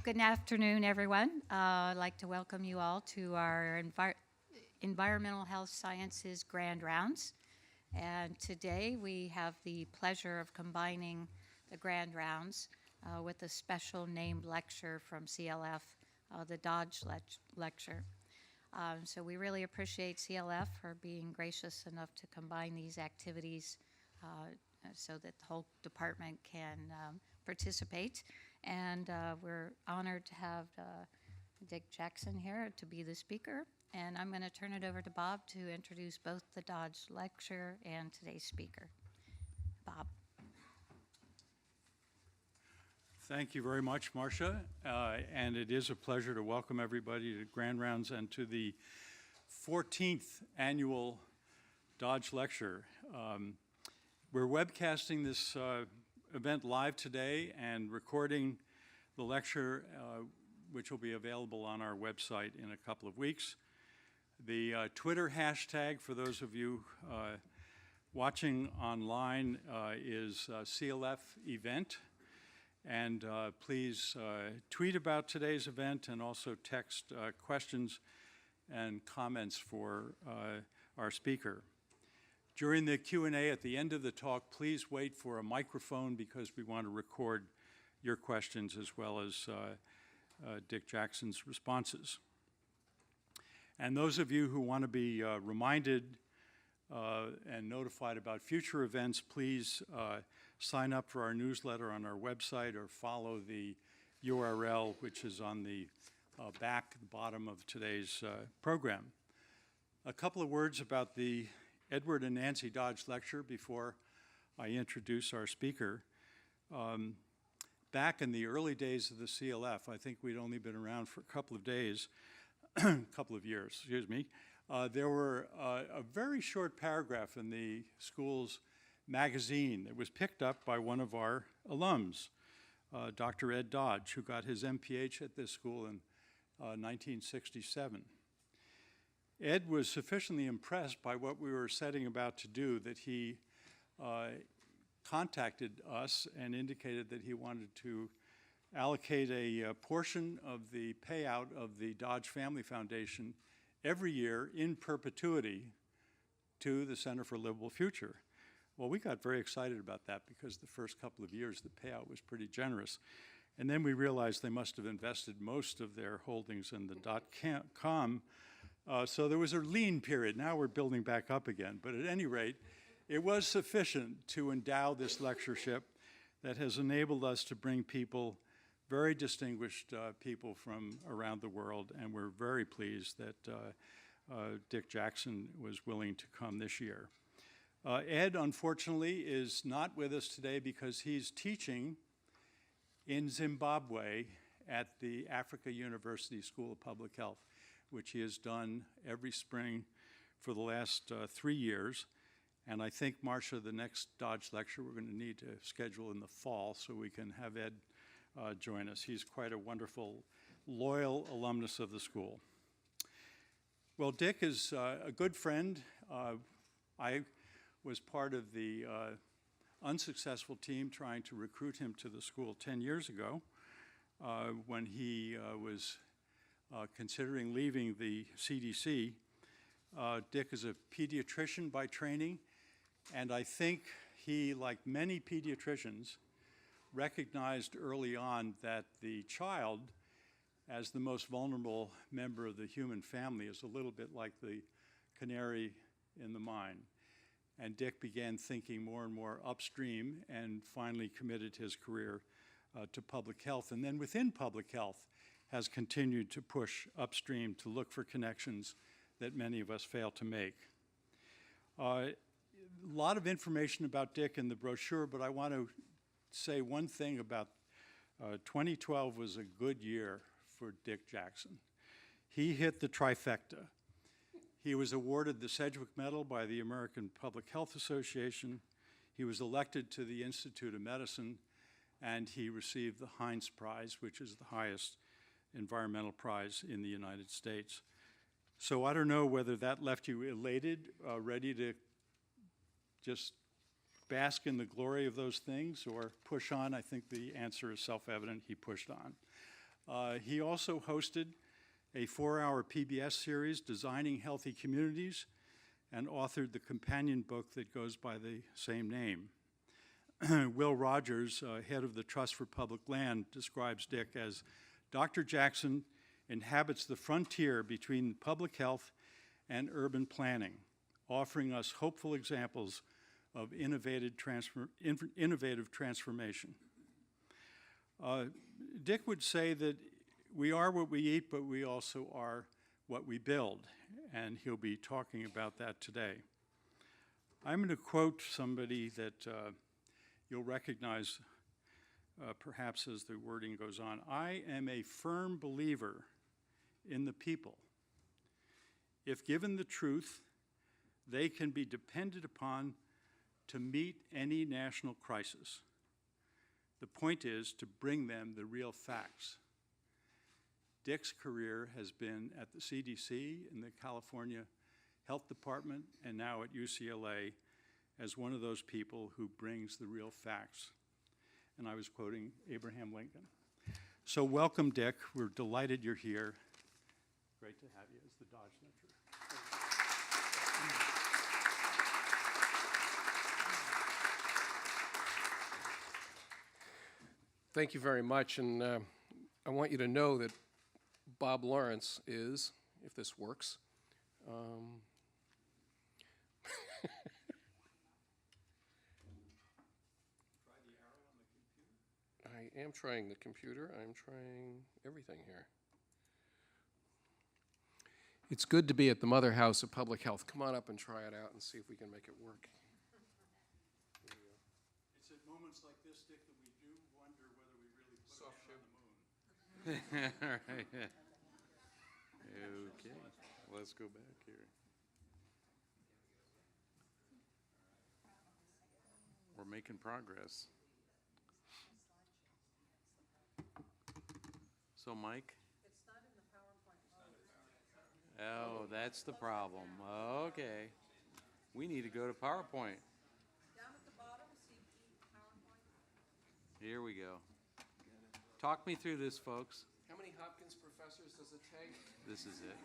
Good afternoon, everyone. I'd like to welcome you all to our Environmental Health Sciences Grand Rounds. And today we have the pleasure of combining the Grand Rounds with a special named lecture from CLF, the Dodge Lecture. So we really appreciate CLF for being gracious enough to combine these activities so that the whole department can participate. And we're honored to have Dick Jackson here to be the speaker. And I'm going to turn it over to Bob to introduce both the Dodge Lecture and today's speaker. Bob. Thank you very much, Marcia. And it is a pleasure to welcome everybody to Grand Rounds and to the 14th annual Dodge Lecture. We're webcasting this event live today and recording the lecture, which will be available on our website in a couple of weeks. The Twitter hashtag for those of you watching online is CLF event. And please tweet about today's event and also text questions and comments for our speaker. During the Q&A at the end of the talk, please wait for a microphone because we want to record your questions as well as Dick Jackson's responses. And those of you who want to be reminded and notified about future events, please sign up for our newsletter on our website or follow the URL, which is on the bottom of today's program. A couple of words about the Edward and Nancy Dodge Lecture before I introduce our speaker. Back in the early days of the CLF, I think we'd only been around for a couple of days, couple of years, excuse me. There were a very short paragraph in the school's magazine that was picked up by one of our alums, Dr. Ed Dodge, who got his MPH at this school in 1967. Ed was sufficiently impressed by what we were setting about to do that he contacted us and indicated that he wanted to allocate a portion of the payout of the Dodge Family Foundation every year in perpetuity to the Center for Livable Future. Well, we got very excited about that because the first couple of years the payout was pretty generous. And then we realized they must have invested most of their holdings in the .com. So there was a lean period. Now we're building back up again. But at any rate, it was sufficient to endow this lectureship that has enabled us to bring people, very distinguished people from around the world. And we're very pleased that Dick Jackson was willing to come this year. Ed, unfortunately, is not with us today because he's teaching in Zimbabwe at the Africa University School of Public Health, which he has done every spring for the last 3 years. And I think, Marcia, the next Dodge lecture we're going to need to schedule in the fall so we can have Ed join us. He's quite a wonderful, loyal alumnus of the school. Well, Dick is a good friend. I was part of the unsuccessful team trying to recruit him to the school 10 years ago when he was considering leaving the CDC. Dick is a pediatrician by training, and I think he, like many pediatricians, recognized early on that the child, as the most vulnerable member of the human family, is a little bit like the canary in the mine. And Dick began thinking more and more upstream and finally committed his career to public health. And then within public health has continued to push upstream to look for connections that many of us fail to make. A lot of information about Dick in the brochure, but I want to say one thing about 2012 was a good year for Dick Jackson. He hit the trifecta. He was awarded the Sedgwick Medal by the American Public Health Association. He was elected to the Institute of Medicine, and he received the Heinz Prize, which is the highest environmental prize in the United States. So I don't know whether that left you elated, ready to just bask in the glory of those things or push on. I think the answer is self-evident. He pushed on. He also hosted a 4-hour PBS series, Designing Healthy Communities, and authored the companion book that goes by the same name. Will Rogers, head of the Trust for Public Land, describes Dick as Dr. Jackson inhabits the frontier between public health and urban planning, offering us hopeful examples of innovative transformation. Dick would say that we are what we eat, but we also are what we build, and he'll be talking about that today. I'm going to quote somebody that you'll recognize perhaps as the wording goes on. I am a firm believer in the people. If given the truth, they can be depended upon to meet any national crisis. The point is to bring them the real facts. Dick's career has been at the CDC, in the California Health Department, and now at UCLA as one of those people who brings the real facts. And I was quoting Abraham Lincoln. So welcome, Dick. We're delighted you're here. Great to have you as the Dodge Lecturer. Thank you very much, and I want you to know that Bob Lawrence is, if this works, I am trying the computer. I'm trying everything here. It's good to be at the Mother House of Public Health. Come on up and try it out and see if we can make it work. It's at moments like this, Dick, that we do wonder whether we really put Soft a man shoe. on the moon. All right. Okay, let's go back here. We're making progress. So, Mike? It's not in the PowerPoint mode. Oh, that's the problem. Okay. We need to go to PowerPoint. Down at the bottom, see PowerPoint? Here we go. Talk me through this, folks. How many Hopkins professors does it take? This is it.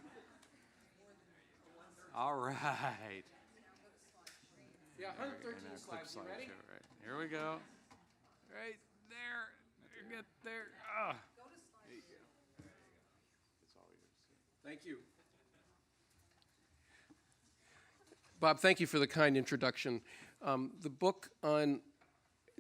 All right. Yeah, 113 And our slides. You quick ready? slideshow, right. Here we go. Right there. Get there. Ah. There you go. It's all yours. Thank you. Bob, thank you for the kind introduction. The book on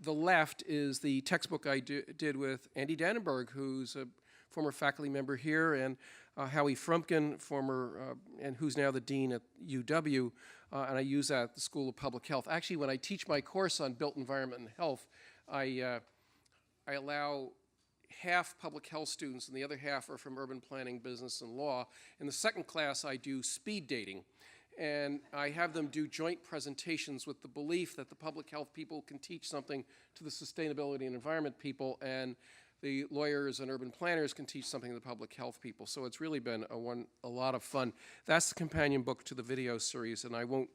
the left is the textbook I did with Andy Dannenberg, who's a former faculty member here, and Howie Frumpkin, former, and who's now the dean at UW, and I use that at the School of Public Health. Actually, when I teach my course on built environment and health, I allow half public health students and the other half are from urban planning, business, and law. In the second class, I do speed dating. And I have them do joint presentations with the belief that the public health people can teach something to the sustainability and environment people, and the lawyers and urban planners can teach something to the public health people. So it's really been a lot of fun. That's the companion book to the video series, and I won't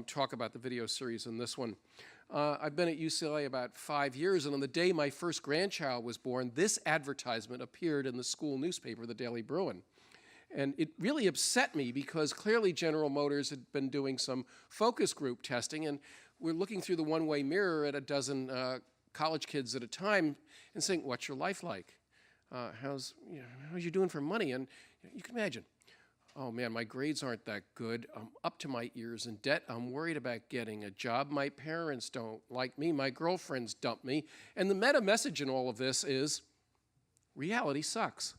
talk about the video series in this one. I've been at UCLA about 5 years, and on the day my first grandchild was born, this advertisement appeared in the school newspaper, the Daily Bruin. And it really upset me because clearly General Motors had been doing some focus group testing, and we're looking through the one-way mirror at a dozen college kids at a time and saying, what's your life like? How's you doing for money? And you can imagine, oh man, my grades aren't that good. I'm up to my ears in debt. I'm worried about getting a job. My parents don't like me. My girlfriends dump me. And the meta message in all of this is reality sucks.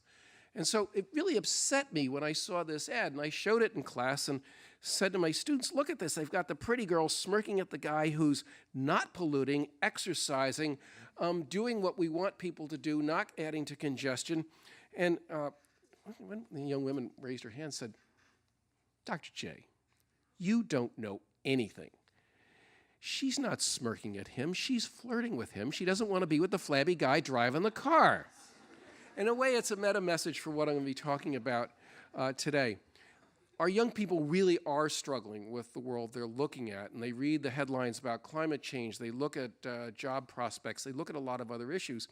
And so it really upset me when I saw this ad, and I showed it in class and said to my students, look at this. They've got the pretty girl smirking at the guy who's not polluting, exercising, doing what we want people to do, not adding to congestion. And when the young woman raised her hand and said, Dr. J, you don't know anything. She's not smirking at him. She's flirting with him. She doesn't want to be with the flabby guy driving the car. In a way, it's a meta message for what I'm going to be talking about today. Our young people really are struggling with the world they're looking at, and they read the headlines about climate change. They look at job prospects. They look at a lot of other issues.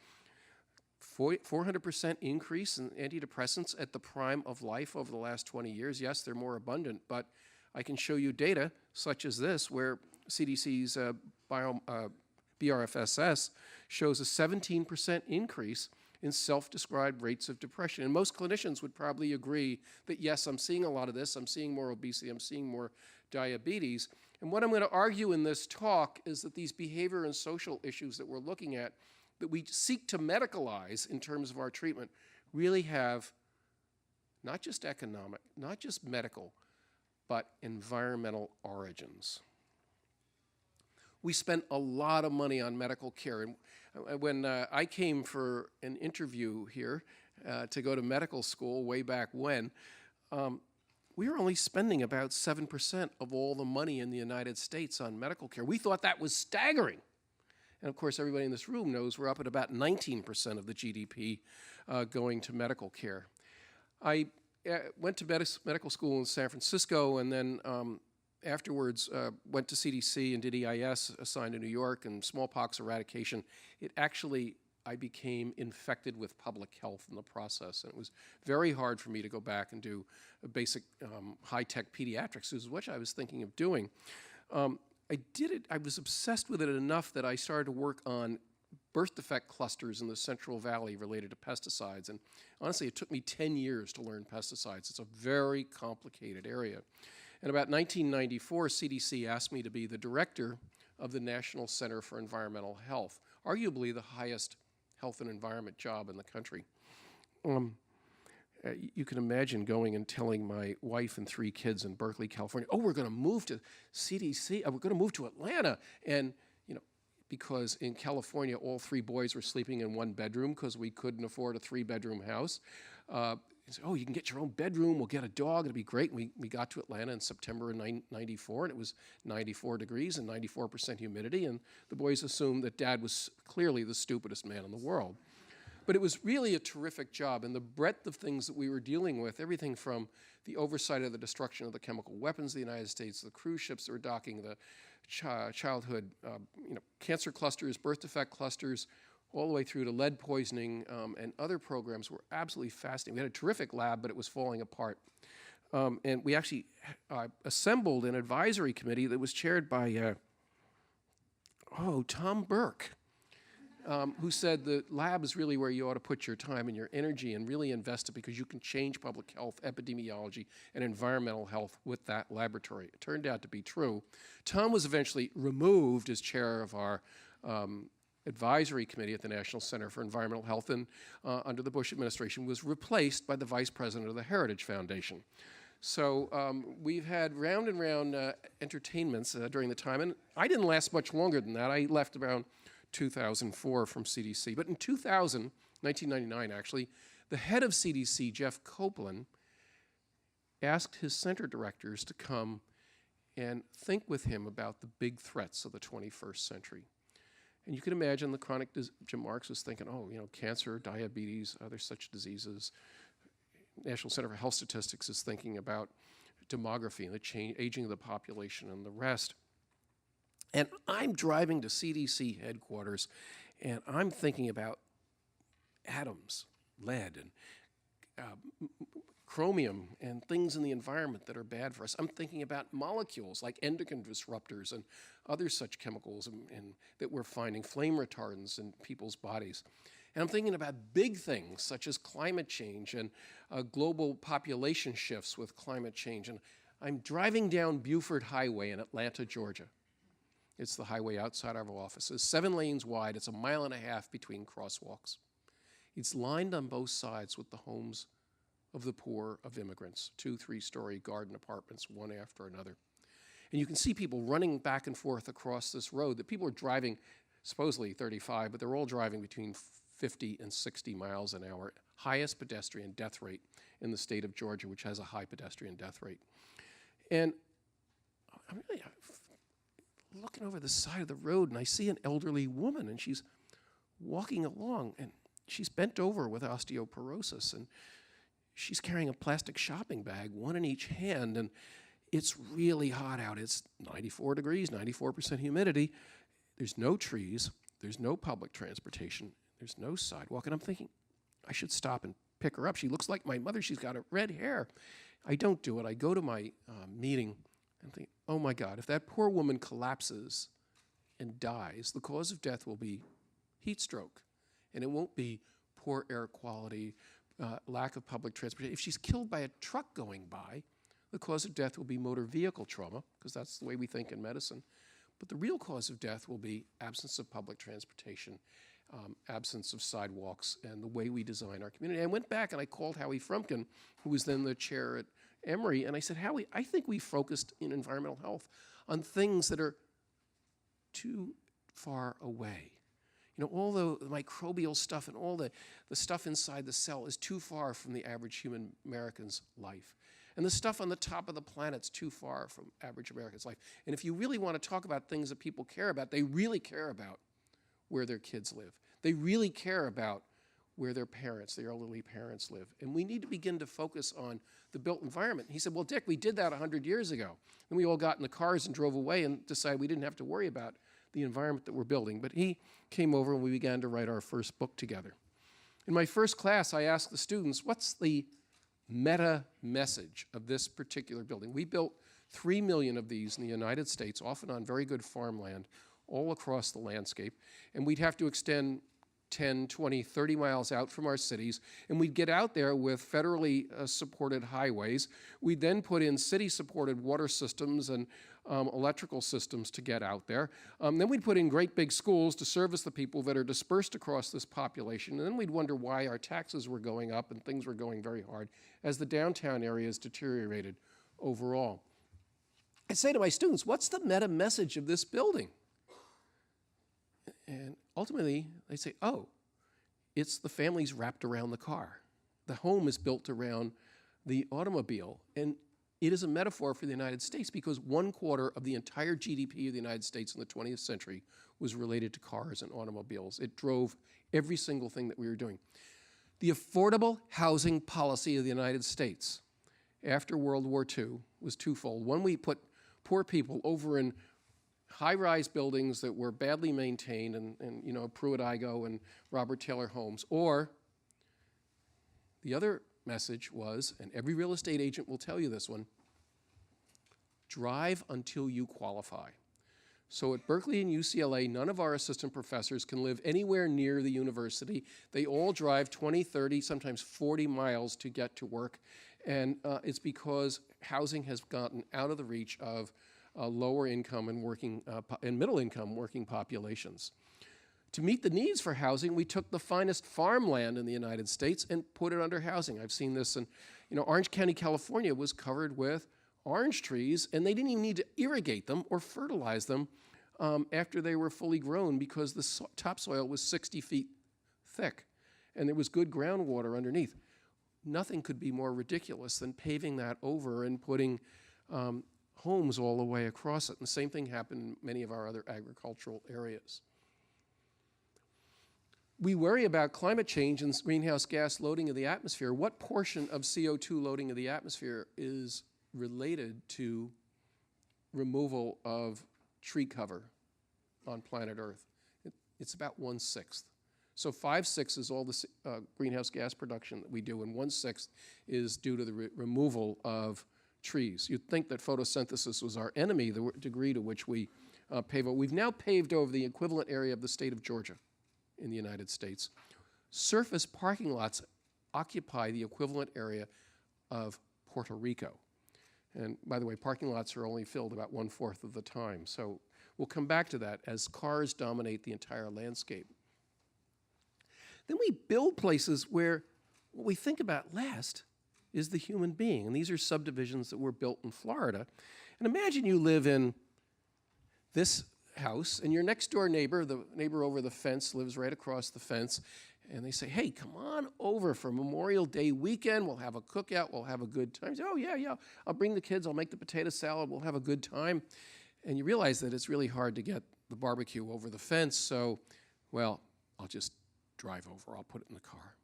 400% increase in antidepressants at the prime of life over the last 20 years. Yes, they're more abundant, but I can show you data such as this, where CDC's BRFSS shows a 17% increase in self-described rates of depression. And most clinicians would probably agree that, yes, I'm seeing a lot of this. I'm seeing more obesity. I'm seeing more diabetes. And what I'm going to argue in this talk is that these behavior and social issues that we're looking at, that we seek to medicalize in terms of our treatment, really have not just economic, not just medical, but environmental origins. We spent a lot of money on medical care. And when I came for an interview here to go to medical school way back when, we were only spending about 7% of all the money in the United States on medical care. We thought that was staggering. And of course, everybody in this room knows we're up at about 19% of the GDP going to medical care. I went to medical school in San Francisco, and then afterwards went to CDC and did EIS, assigned to New York, and smallpox eradication. I became infected with public health in the process, and it was very hard for me to go back and do a basic high-tech pediatrics, which is what I was thinking of doing. I did it, I was obsessed with it enough that I started to work on birth defect clusters in the Central Valley related to pesticides. And honestly, it took me 10 years to learn pesticides. It's a very complicated area. In about 1994, CDC asked me to be the director of the National Center for Environmental Health, arguably the highest health and environment job in the country. You can imagine going and telling my wife and 3 kids in Berkeley, California, oh, we're going to move to CDC, we're going to move to Atlanta. And, you know, because in California, all 3 boys were sleeping in 1 bedroom because we couldn't afford a 3-bedroom house. Said, oh, you can get your own bedroom, we'll get a dog, it'll be great. And we got to Atlanta in September of 94, and it was 94 degrees and 94% humidity, and the boys assumed that Dad was clearly the stupidest man in the world. But it was really a terrific job, and the breadth of things that we were dealing with, everything from the oversight of the destruction of the chemical weapons of the United States, the cruise ships that were docking, the childhood cancer clusters, birth defect clusters, all the way through to lead poisoning and other programs were absolutely fascinating. We had a terrific lab, but it was falling apart. And we actually assembled an advisory committee that was chaired by, Tom Burke, who said the lab is really where you ought to put your time and your energy and really invest it, because you can change public health, epidemiology, and environmental health with that laboratory. It turned out to be true. Tom was eventually removed as chair of our advisory committee at the National Center for Environmental Health, and under the Bush administration was replaced by the vice president of the Heritage Foundation. So we've had round and round entertainments during the time, and I didn't last much longer than that. I left around 2004 from CDC. But in 1999 actually, the head of CDC, Jeff Copeland, asked his center directors to come and think with him about the big threats of the 21st century. And you can imagine the chronic Jim Marks was thinking, cancer, diabetes, other such diseases. National Center for Health Statistics is thinking about demography and the aging of the population and the rest. And I'm driving to CDC headquarters, and I'm thinking about atoms, lead, and chromium, and things in the environment that are bad for us. I'm thinking about molecules like endocrine disruptors and other such chemicals and that we're finding, flame retardants in people's bodies. And I'm thinking about big things such as climate change and global population shifts with climate change. And I'm driving down Buford Highway in Atlanta, Georgia. It's the highway outside our offices, 7 lanes wide. It's 1.5 miles between crosswalks. It's lined on both sides with the homes of the poor, of immigrants, 2 3-story garden apartments, one after another. And you can see people running back and forth across this road that people are driving, supposedly 35, but they're all driving between 50 and 60 miles an hour, highest pedestrian death rate in the state of Georgia, which has a high pedestrian death rate. And I'm really looking over the side of the road, and I see an elderly woman, and she's walking along, and she's bent over with osteoporosis, and she's carrying a plastic shopping bag, 1 in each hand, and it's really hot out. It's 94 degrees, 94% humidity. There's no trees. There's no public transportation. There's no sidewalk. And I'm thinking, I should stop and pick her up. She looks like my mother. She's got a red hair. I don't do it. I go to my meeting and think, oh my God, if that poor woman collapses and dies, the cause of death will be heat stroke. And it won't be poor air quality, lack of public transportation. If she's killed by a truck going by, the cause of death will be motor vehicle trauma, because that's the way we think in medicine. But the real cause of death will be absence of public transportation, absence of sidewalks, and the way we design our community. I went back and I called Howie Frumkin, who was then the chair at Emory, and I said, Howie, I think we focused in environmental health on things that are too far away. You know, all the microbial stuff and all the stuff inside the cell is too far from the average human American's life. And the stuff on the top of the planet's too far from average American's life. And if you really want to talk about things that people care about, they really care about where their kids live. They really care about where their parents, their elderly parents live. And we need to begin to focus on the built environment. He said, well, Dick, we did that 100 years ago. And we all got in the cars and drove away and decided we didn't have to worry about the environment that we're building. But he came over and we began to write our first book together. In my first class, I asked the students, what's the meta message of this particular building? We built 3 million of these in the United States, often on very good farmland, all across the landscape. And we'd have to extend 10, 20, 30 miles out from our cities, and we'd get out there with federally supported highways. We'd then put in city-supported water systems and electrical systems to get out there. Then we'd put in great big schools to service the people that are dispersed across this population, and then we'd wonder why our taxes were going up and things were going very hard as the downtown areas deteriorated overall. I say to my students, what's the meta message of this building? And ultimately, they say, oh, it's the families wrapped around the car. The home is built around the automobile. And it is a metaphor for the United States because 1/4 of the entire GDP of the United States in the 20th century was related to cars and automobiles. It drove every single thing that we were doing. The affordable housing policy of the United States after World War II was twofold. One, we put poor people over in high-rise buildings that were badly maintained and you know, Pruitt-Igoe and Robert Taylor homes. Or the other message was, and every real estate agent will tell you this one, drive until you qualify. So at Berkeley and UCLA, none of our assistant professors can live anywhere near the university. They all drive 20, 30, sometimes 40 miles to get to work. And it's because housing has gotten out of the reach of lower income and working and middle income working populations. To meet the needs for housing, we took the finest farmland in the United States and put it under housing. I've seen this in, you know, Orange County, California was covered with orange trees, and they didn't even need to irrigate them or fertilize them after they were fully grown because the topsoil was 60 feet thick, and there was good groundwater underneath. Nothing could be more ridiculous than paving that over and putting homes all the way across it. And the same thing happened in many of our other agricultural areas. We worry about climate change and greenhouse gas loading of the atmosphere. What portion of CO2 loading of the atmosphere is related to removal of tree cover on planet Earth? It's about 1/6. So 5/6 is all the greenhouse gas production that we do, and 1/6 is due to the removal of trees. You'd think that photosynthesis was our enemy, the degree to which we pave over. We've now paved over the equivalent area of the state of Georgia in the United States. Surface parking lots occupy the equivalent area of Puerto Rico. And by the way, parking lots are only filled about 1/4 of the time. So we'll come back to that as cars dominate the entire landscape. Then we build places where what we think about last is the human being. And these are subdivisions that were built in Florida. And imagine you live in this house, and your next door neighbor, the neighbor over the fence, lives right across the fence, and they say, hey, come on over for Memorial Day weekend. We'll have a cookout. We'll have a good time. You say, oh, yeah. I'll bring the kids. I'll make the potato salad. We'll have a good time. And you realize that it's really hard to get the barbecue over the fence, so, well, I'll just drive over. I'll put it in the car.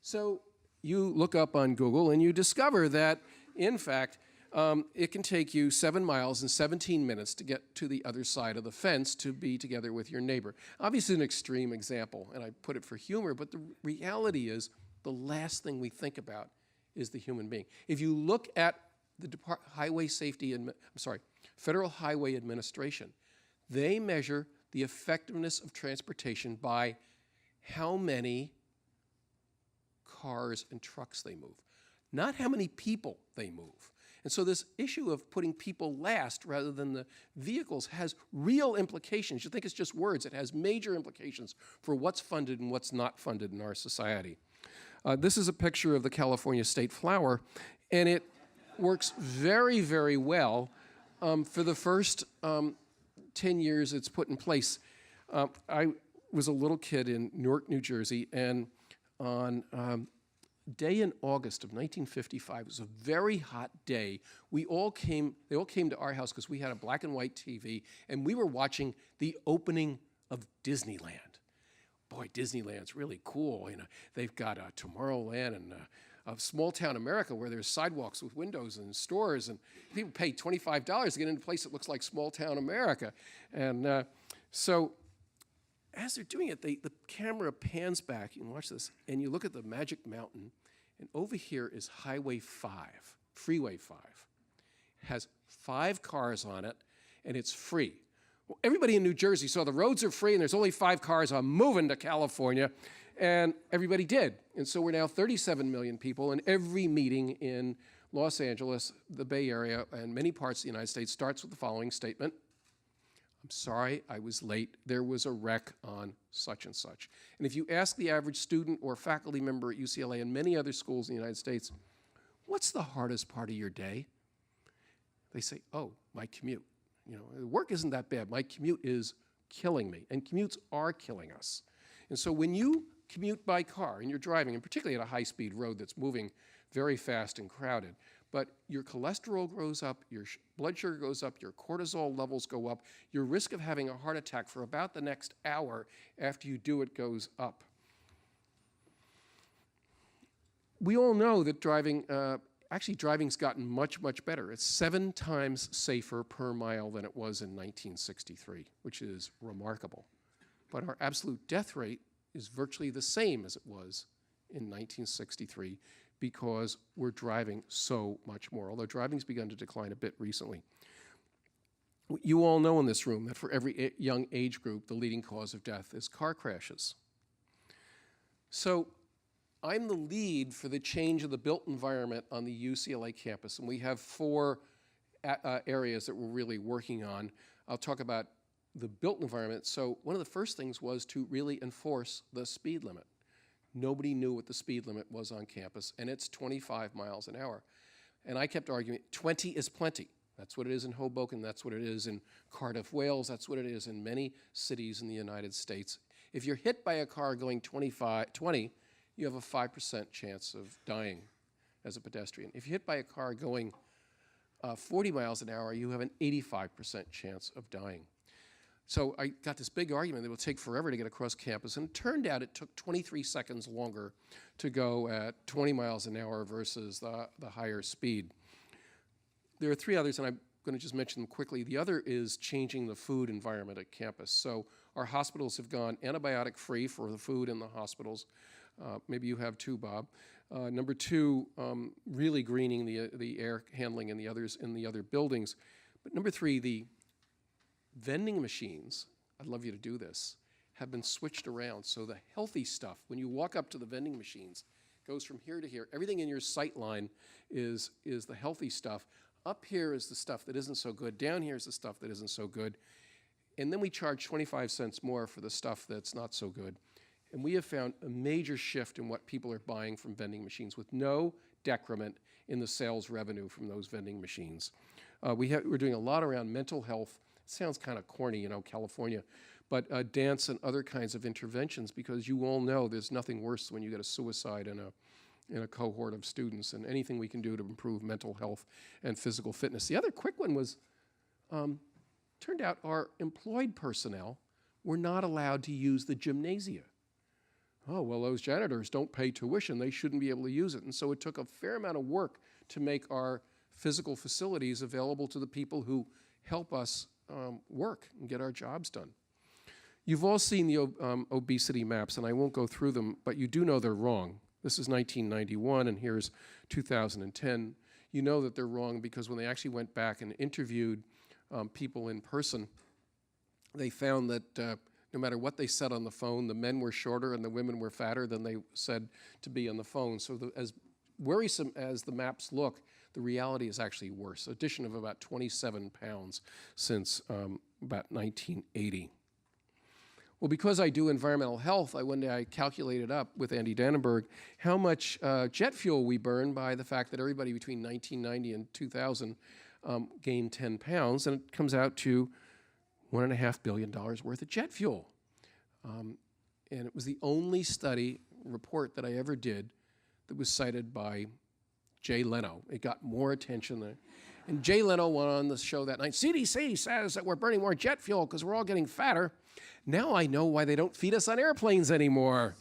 So you look up on Google, and you discover that, in fact, it can take you 7 miles and 17 minutes to get to the other side of the fence to be together with your neighbor. Obviously an extreme example, and I put it for humor, but the reality is the last thing we think about is the human being. If you look at the Federal Highway Administration, they measure the effectiveness of transportation by how many cars and trucks they move, not how many people they move. And so this issue of putting people last rather than the vehicles has real implications. You think it's just words. It has major implications for what's funded and what's not funded in our society. This is a picture of the California state flower, and it works very, very well for the first 10 years it's put in place. I was a little kid in Newark, New Jersey, and on day in August of 1955, it was a very hot day. They all came to our house because we had a black and white TV, and we were watching the opening of Disneyland. Boy, Disneyland's really cool. You know, they've got Tomorrowland and of small town America where there's sidewalks with windows and stores, and people pay $25 to get into a place that looks like small town America. And so as they're doing it, the camera pans back, you can watch this, and you look at the Magic Mountain, and over here is Highway 5, Freeway 5. It has 5 cars on it, and it's free. Well, everybody in New Jersey saw the roads are free and there's only 5 cars. I'm moving to California. And everybody did. And so we're now 37 million people, and every meeting in Los Angeles, the Bay Area, and many parts of the United States starts with the following statement: I'm sorry I was late. There was a wreck on such and such. And if you ask the average student or faculty member at UCLA and many other schools in the United States, what's the hardest part of your day? They say, oh, my commute. You know, work isn't that bad. My commute is killing me, and commutes are killing us. And so when you commute by car and you're driving, and particularly at a high-speed road that's moving very fast and crowded, but your cholesterol goes up, your blood sugar goes up, your cortisol levels go up, your risk of having a heart attack for about the next hour after you do it goes up. We all know that driving's gotten much, much better. It's 7 times safer per mile than it was in 1963, which is remarkable. But our absolute death rate is virtually the same as it was in 1963 because we're driving so much more, although driving's begun to decline a bit recently. You all know in this room that for every young age group, the leading cause of death is car crashes. So I'm the lead for the change of the built environment on the UCLA campus, and we have 4 areas that we're really working on. I'll talk about the built environment. So one of the first things was to really enforce the speed limit. Nobody knew what the speed limit was on campus, and it's 25 miles an hour. And I kept arguing, 20 is plenty. That's what it is in Hoboken, that's what it is in Cardiff, Wales, that's what it is in many cities in the United States. If you're hit by a car going 20, you have a 5% chance of dying as a pedestrian. If you're hit by a car going 40 miles an hour, you have an 85% chance of dying. So I got this big argument that it will take forever to get across campus, and it turned out it took 23 seconds longer to go at 20 miles an hour versus the higher speed. There are 3 others, and I'm going to just mention them quickly. The other is changing the food environment at campus. So our hospitals have gone antibiotic-free for the food in the hospitals. Maybe you have too, Bob. Number 2, really greening the air handling in the other buildings. But number 3, the vending machines, I'd love you to do this, have been switched around. So the healthy stuff, when you walk up to the vending machines, goes from here to here. Everything in your sight line is the healthy stuff. Up here is the stuff that isn't so good. Down here is the stuff that isn't so good. And then we charge 25 cents more for the stuff that's not so good. And we have found a major shift in what people are buying from vending machines with no decrement in the sales revenue from those vending machines. We're doing a lot around mental health. It sounds kind of corny, you know, California, but dance and other kinds of interventions, because you all know there's nothing worse when you get a suicide in a cohort of students, and anything we can do to improve mental health and physical fitness. The other quick one was, turned out our employed personnel were not allowed to use the gymnasia. Oh, well, those janitors don't pay tuition. They shouldn't be able to use it. And so it took a fair amount of work to make our physical facilities available to the people who help us work and get our jobs done. You've all seen the obesity maps, and I won't go through them, but you do know they're wrong. This is 1991, and here's 2010. You know that they're wrong because when they actually went back and interviewed people in person, they found that no matter what they said on the phone, the men were shorter and the women were fatter than they said to be on the phone. So as worrisome as the maps look, the reality is actually worse. Addition of about 27 pounds since about 1980. Well, because I do environmental health, one day I calculated up with Andy Dannenberg how much jet fuel we burn by the fact that everybody between 1990 and 2000 gained 10 pounds, and it comes out to $1.5 billion worth of jet fuel. And it was the only report that I ever did that was cited by Jay Leno. It got more attention there. And Jay Leno went on the show that night. CDC says that we're burning more jet fuel because we're all getting fatter. Now I know why they don't feed us on airplanes anymore.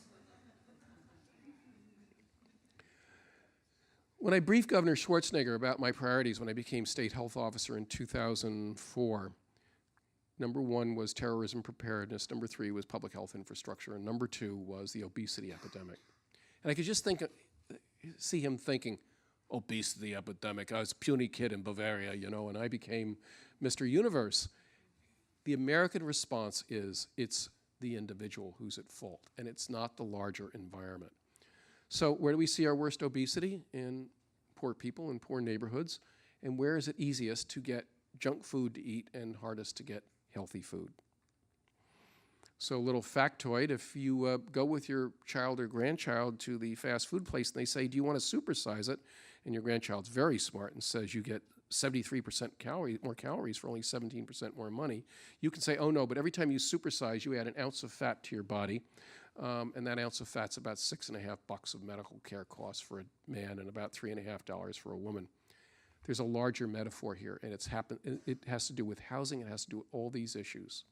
When I briefed Governor Schwarzenegger about my priorities when I became state health officer in 2004, number 1 was terrorism preparedness, number 3 was public health infrastructure, and number 2 was the obesity epidemic. And I could just see him thinking, obesity epidemic, I was a puny kid in Bavaria, you know, and I became Mr. Universe. The American response is it's the individual who's at fault, and it's not the larger environment. So where do we see our worst obesity? In poor people in poor neighborhoods. And where is it easiest to get junk food to eat and hardest to get healthy food? So a little factoid, if you go with your child or grandchild to the fast food place and they say, do you want to supersize it? And your grandchild's very smart and says you get 73% more calories for only 17% more money, you can say, oh no, but every time you supersize, you add an ounce of fat to your body, and that ounce of fat's about $6.50 of medical care costs for a man and about $3.50 for a woman. There's a larger metaphor here, and it has to do with housing, it has to do with all these issues.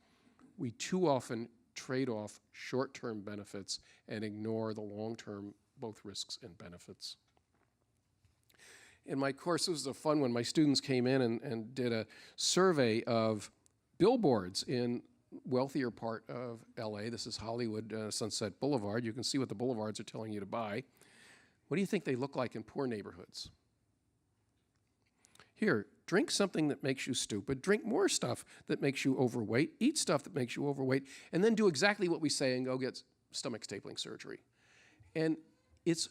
We too often trade off short-term benefits and ignore the long-term, both risks and benefits. In my course, this was a fun one. My students came in and did a survey of billboards in wealthier part of LA. This is Hollywood Sunset Boulevard. You can see what the boulevards are telling you to buy. What do you think they look like in poor neighborhoods? Here, drink something that makes you stupid, drink more stuff that makes you overweight, eat stuff that makes you overweight, and then do exactly what we say and go get stomach stapling surgery. And it's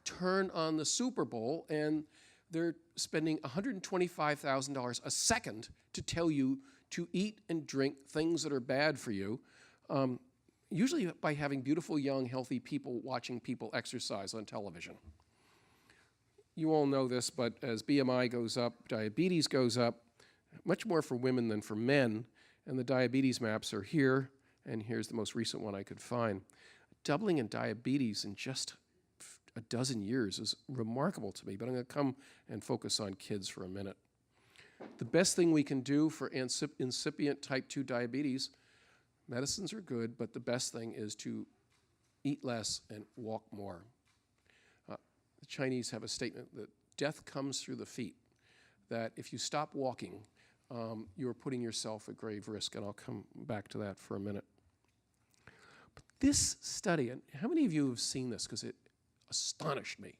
turn on the Super Bowl, and they're spending $125,000 a second to tell you to eat and drink things that are bad for you, usually by having beautiful, young, healthy people watching people exercise on television. You all know this, but as BMI goes up, diabetes goes up, much more for women than for men, and the diabetes maps are here, and here's the most recent one I could find. Doubling in diabetes in just a dozen years is remarkable to me, but I'm going to come and focus on kids for a minute. The best thing we can do for incipient type 2 diabetes, medicines are good, but the best thing is to eat less and walk more. The Chinese have a statement that death comes through the feet, that if you stop walking, you're putting yourself at grave risk, and I'll come back to that for a minute. But this study, and how many of you have seen this? Because it astonished me.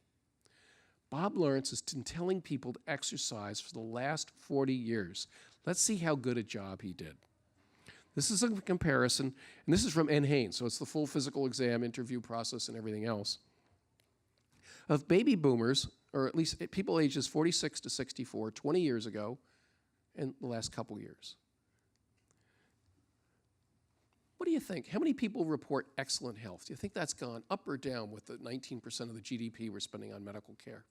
Bob Lawrence has been telling people to exercise for the last 40 years. Let's see how good a job he did. This is a comparison, and this is from N. Haynes, so it's the full physical exam, interview process, and everything else, of baby boomers, or at least people ages 46 to 64, 20 years ago, and the last couple years. What do you think? How many people report excellent health? Do you think that's gone up or down with the 19% of the GDP we're spending on medical care?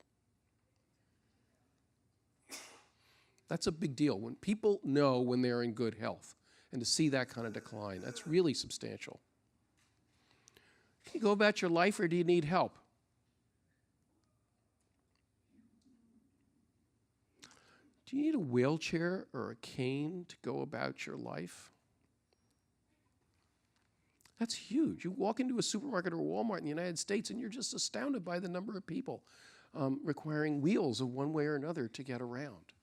That's a big deal. When people know when they're in good health, and to see that kind of decline, that's really substantial. Can you go about your life, or do you need help? Do you need a wheelchair or a cane to go about your life? That's huge. You walk into a supermarket or Walmart in the United States and you're just astounded by the number of people. requiring wheels of one way or another to get around.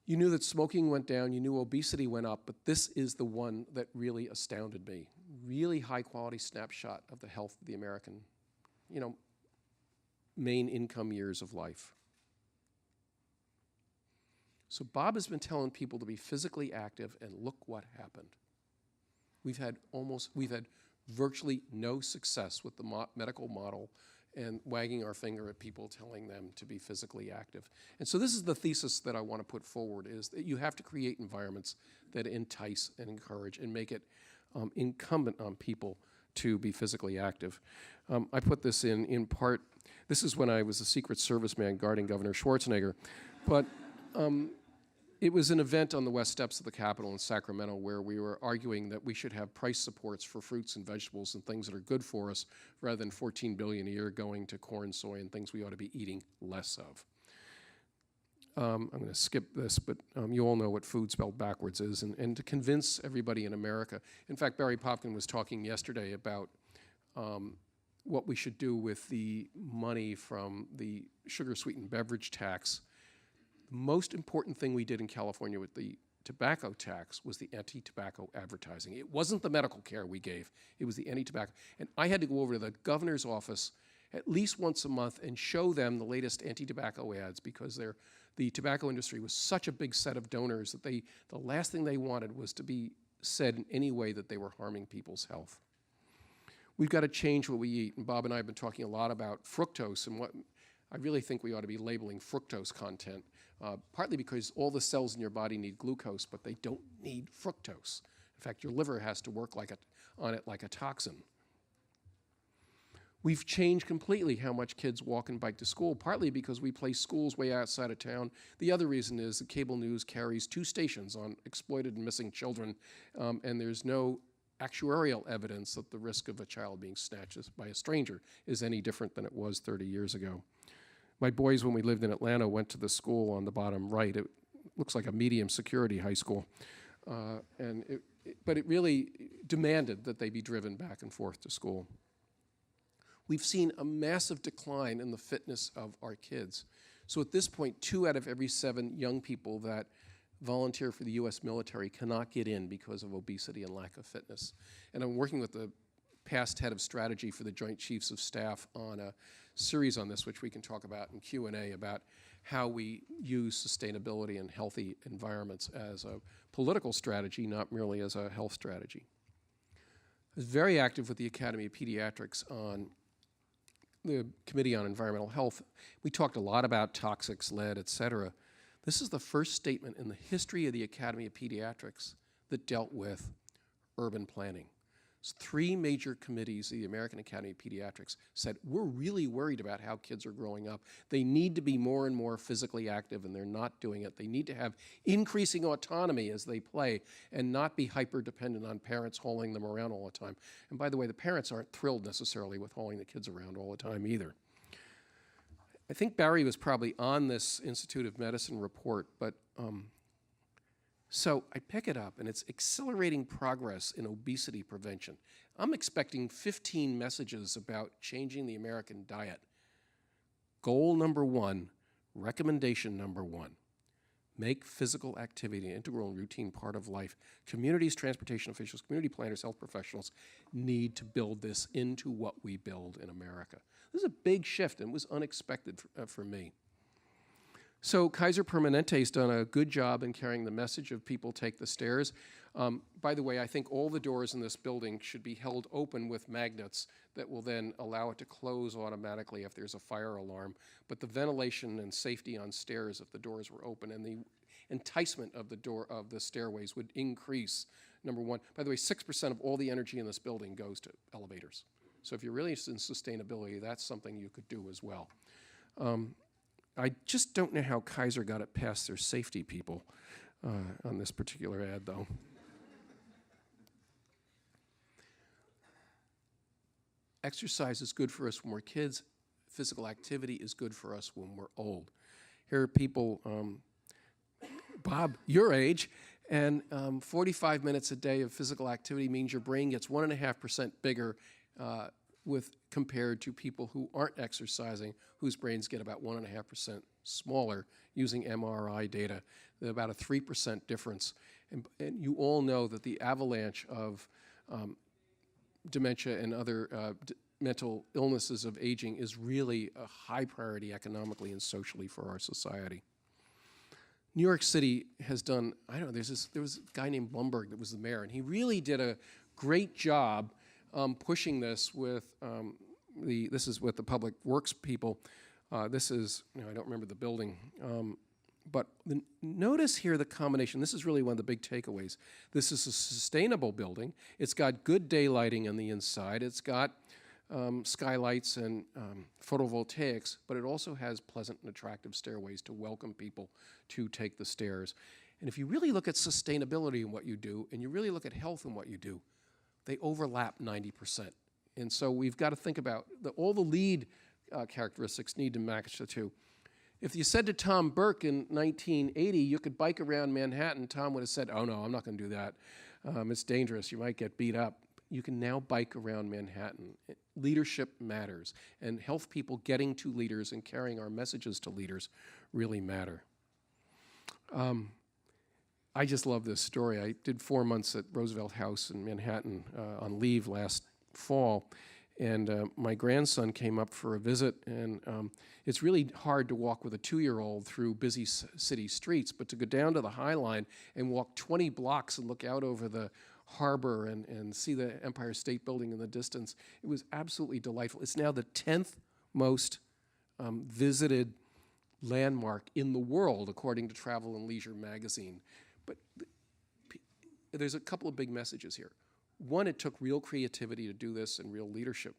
You knew that smoking went down, you knew obesity went up, but this is the one that really astounded me. Really high quality snapshot of the health of the American, main income years of life. So Bob has been telling people to be physically active, and look what happened. We've had virtually no success with the medical model and wagging our finger at people telling them to be physically active. And so this is the thesis that I want to put forward, is that you have to create environments that entice and encourage and make it incumbent on people to be physically active. I put this in part, this is when I was a Secret Service man guarding Governor Schwarzenegger, but it was an event on the west steps of the Capitol in Sacramento where we were arguing that we should have price supports for fruits and vegetables and things that are good for us rather than $14 billion a year going to corn, soy, and things we ought to be eating less of. I'm going to skip this, but you all know what food spelled backwards is, and to convince everybody in America. In fact, Barry Popkin was talking yesterday about what we should do with the money from the sugar-sweetened beverage tax. The most important thing we did in California with the tobacco tax was the anti-tobacco advertising. It wasn't the medical care we gave, it was the anti-tobacco. And I had to go over to the governor's office at least once a month and show them the latest anti-tobacco ads, because the tobacco industry was such a big set of donors that the last thing they wanted was to be said in any way that they were harming people's health. We've got to change what we eat, and Bob and I have been talking a lot about fructose, and what I really think we ought to be labeling fructose content, partly because all the cells in your body need glucose, but they don't need fructose. In fact, your liver has to work on it like a toxin. We've changed completely how much kids walk and bike to school, partly because we place schools way outside of town. The other reason is the cable news carries 2 stations on exploited and missing children, and there's no actuarial evidence that the risk of a child being snatched by a stranger is any different than it was 30 years ago. My boys, when we lived in Atlanta, went to the school on the bottom right. It looks like a medium security high school. But it really demanded that they be driven back and forth to school. We've seen a massive decline in the fitness of our kids. So at this point, 2 out of every 7 young people that volunteer for the U.S. military cannot get in because of obesity and lack of fitness. And I'm working with the past head of strategy for the Joint Chiefs of Staff on a series on this, which we can talk about in Q&A, about how we use sustainability and healthy environments as a political strategy, not merely as a health strategy. I was very active with the Academy of Pediatrics on the Committee on Environmental Health. We talked a lot about toxics, lead, et cetera. This is the first statement in the history of the Academy of Pediatrics that dealt with urban planning. So 3 major committees of the American Academy of Pediatrics said, we're really worried about how kids are growing up. They need to be more and more physically active, and they're not doing it. They need to have increasing autonomy as they play and not be hyper-dependent on parents hauling them around all the time. And by the way, the parents aren't thrilled necessarily with hauling the kids around all the time either. I think Barry was probably on this Institute of Medicine report, but so I pick it up, and it's accelerating progress in obesity prevention. I'm expecting 15 messages about changing the American diet. Goal number 1, recommendation number 1, make physical activity an integral and routine part of life. Communities, transportation officials, community planners, health professionals need to build this into what we build in America. This is a big shift, and it was unexpected for me. So Kaiser Permanente's done a good job in carrying the message of people take the stairs. By the way, I think all the doors in this building should be held open with magnets that will then allow it to close automatically if there's a fire alarm. But the ventilation and safety on stairs if the doors were open, and the enticement of the stairways would increase, number 1. By the way, 6% of all the energy in this building goes to elevators. So if you're really interested in sustainability, that's something you could do as well. I just don't know how Kaiser got it past their safety people on this particular ad, though. Exercise is good for us when we're kids. Physical activity is good for us when we're old. Here are people, Bob, your age, and 45 minutes a day of physical activity means your brain gets 1.5% bigger compared to people who aren't exercising, whose brains get about 1.5% smaller using MRI data, about a 3% difference. And you all know that the avalanche of dementia and other mental illnesses of aging is really a high priority economically and socially for our society. New York City has done, I don't know, there was a guy named Blumberg that was the mayor, and he really did a great job pushing this with this is with the public works people. This is, I don't remember the building, but notice here the combination. This is really one of the big takeaways. This is a sustainable building. It's got good daylighting on the inside. It's got skylights and photovoltaics, but it also has pleasant and attractive stairways to welcome people to take the stairs. And if you really look at sustainability in what you do, and you really look at health in what you do, they overlap 90%. And so we've got to think about all the lead characteristics need to match the two. If you said to Tom Burke in 1980, you could bike around Manhattan, Tom would have said, oh no, I'm not going to do that. It's dangerous, you might get beat up. You can now bike around Manhattan. Leadership matters, and health people getting to leaders and carrying our messages to leaders really matter. I just love this story. I did 4 months at Roosevelt House in Manhattan on leave last fall, and my grandson came up for a visit, and it's really hard to walk with a 2-year-old through busy city streets, but to go down to the High Line and walk 20 blocks and look out over the harbor and see the Empire State Building in the distance, it was absolutely delightful. It's now the 10th most visited landmark in the world, according to Travel and Leisure magazine. But there's a couple of big messages here. One, it took real creativity to do this and real leadership.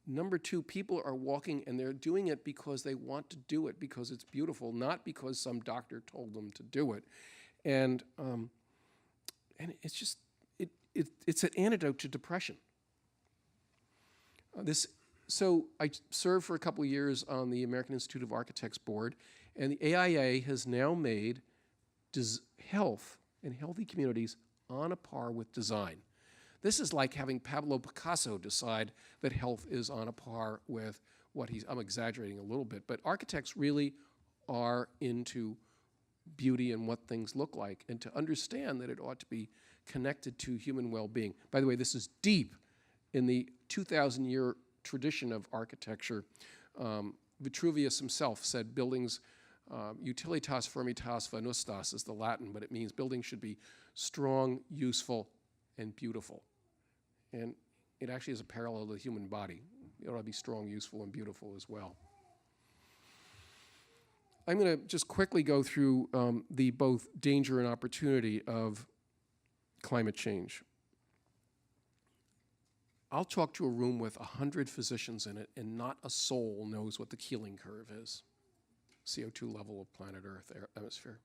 Number two, people are walking and they're doing it because they want to do it, because it's beautiful, not because some doctor told them to do it. And it's just, it's an antidote to depression. So I served for a couple of years on the American Institute of Architects board, and the AIA has now made health and healthy communities on a par with design. This is like having Pablo Picasso decide that health is on a par with what I'm exaggerating a little bit, but architects really are into beauty and what things look like, and to understand that it ought to be connected to human well-being. By the way, this is deep in the 2,000-year tradition of architecture. Vitruvius himself said buildings, utilitas firmitas venustas is the Latin, but it means buildings should be strong, useful, and beautiful. And it actually is a parallel to the human body. It ought to be strong, useful, and beautiful as well. I'm going to just quickly go through the both danger and opportunity of climate change. I'll talk to a room with 100 physicians in it, and not a soul knows what the Keeling curve is, CO2 level of planet Earth atmosphere.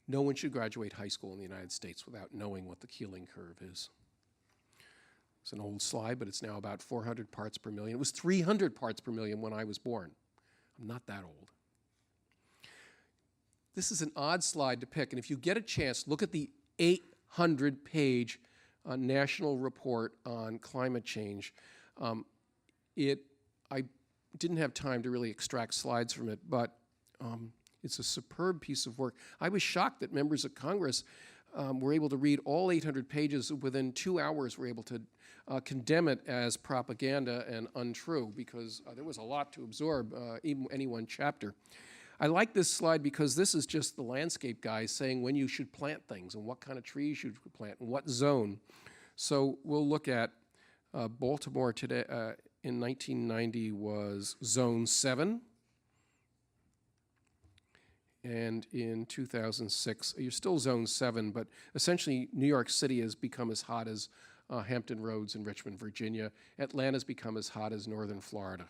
No one should graduate high school in the United States without knowing what the Keeling curve is. It's an old slide, but it's now about 400 parts per million. It was 300 parts per million when I was born. I'm not that old. This is an odd slide to pick, and if you get a chance, look at the 800-page national report on climate change. I didn't have time to really extract slides from it, but it's a superb piece of work. I was shocked that members of Congress were able to read all 800 pages within 2 hours, were able to condemn it as propaganda and untrue, because there was a lot to absorb, even any one chapter. I like this slide because this is just the landscape guys saying when you should plant things and what kind of trees you should plant and what zone. So we'll look at Baltimore today in 1990 was zone 7. And in 2006, you're still zone 7, but essentially New York City has become as hot as Hampton Roads in Richmond, Virginia. Atlanta's become as hot as northern Florida.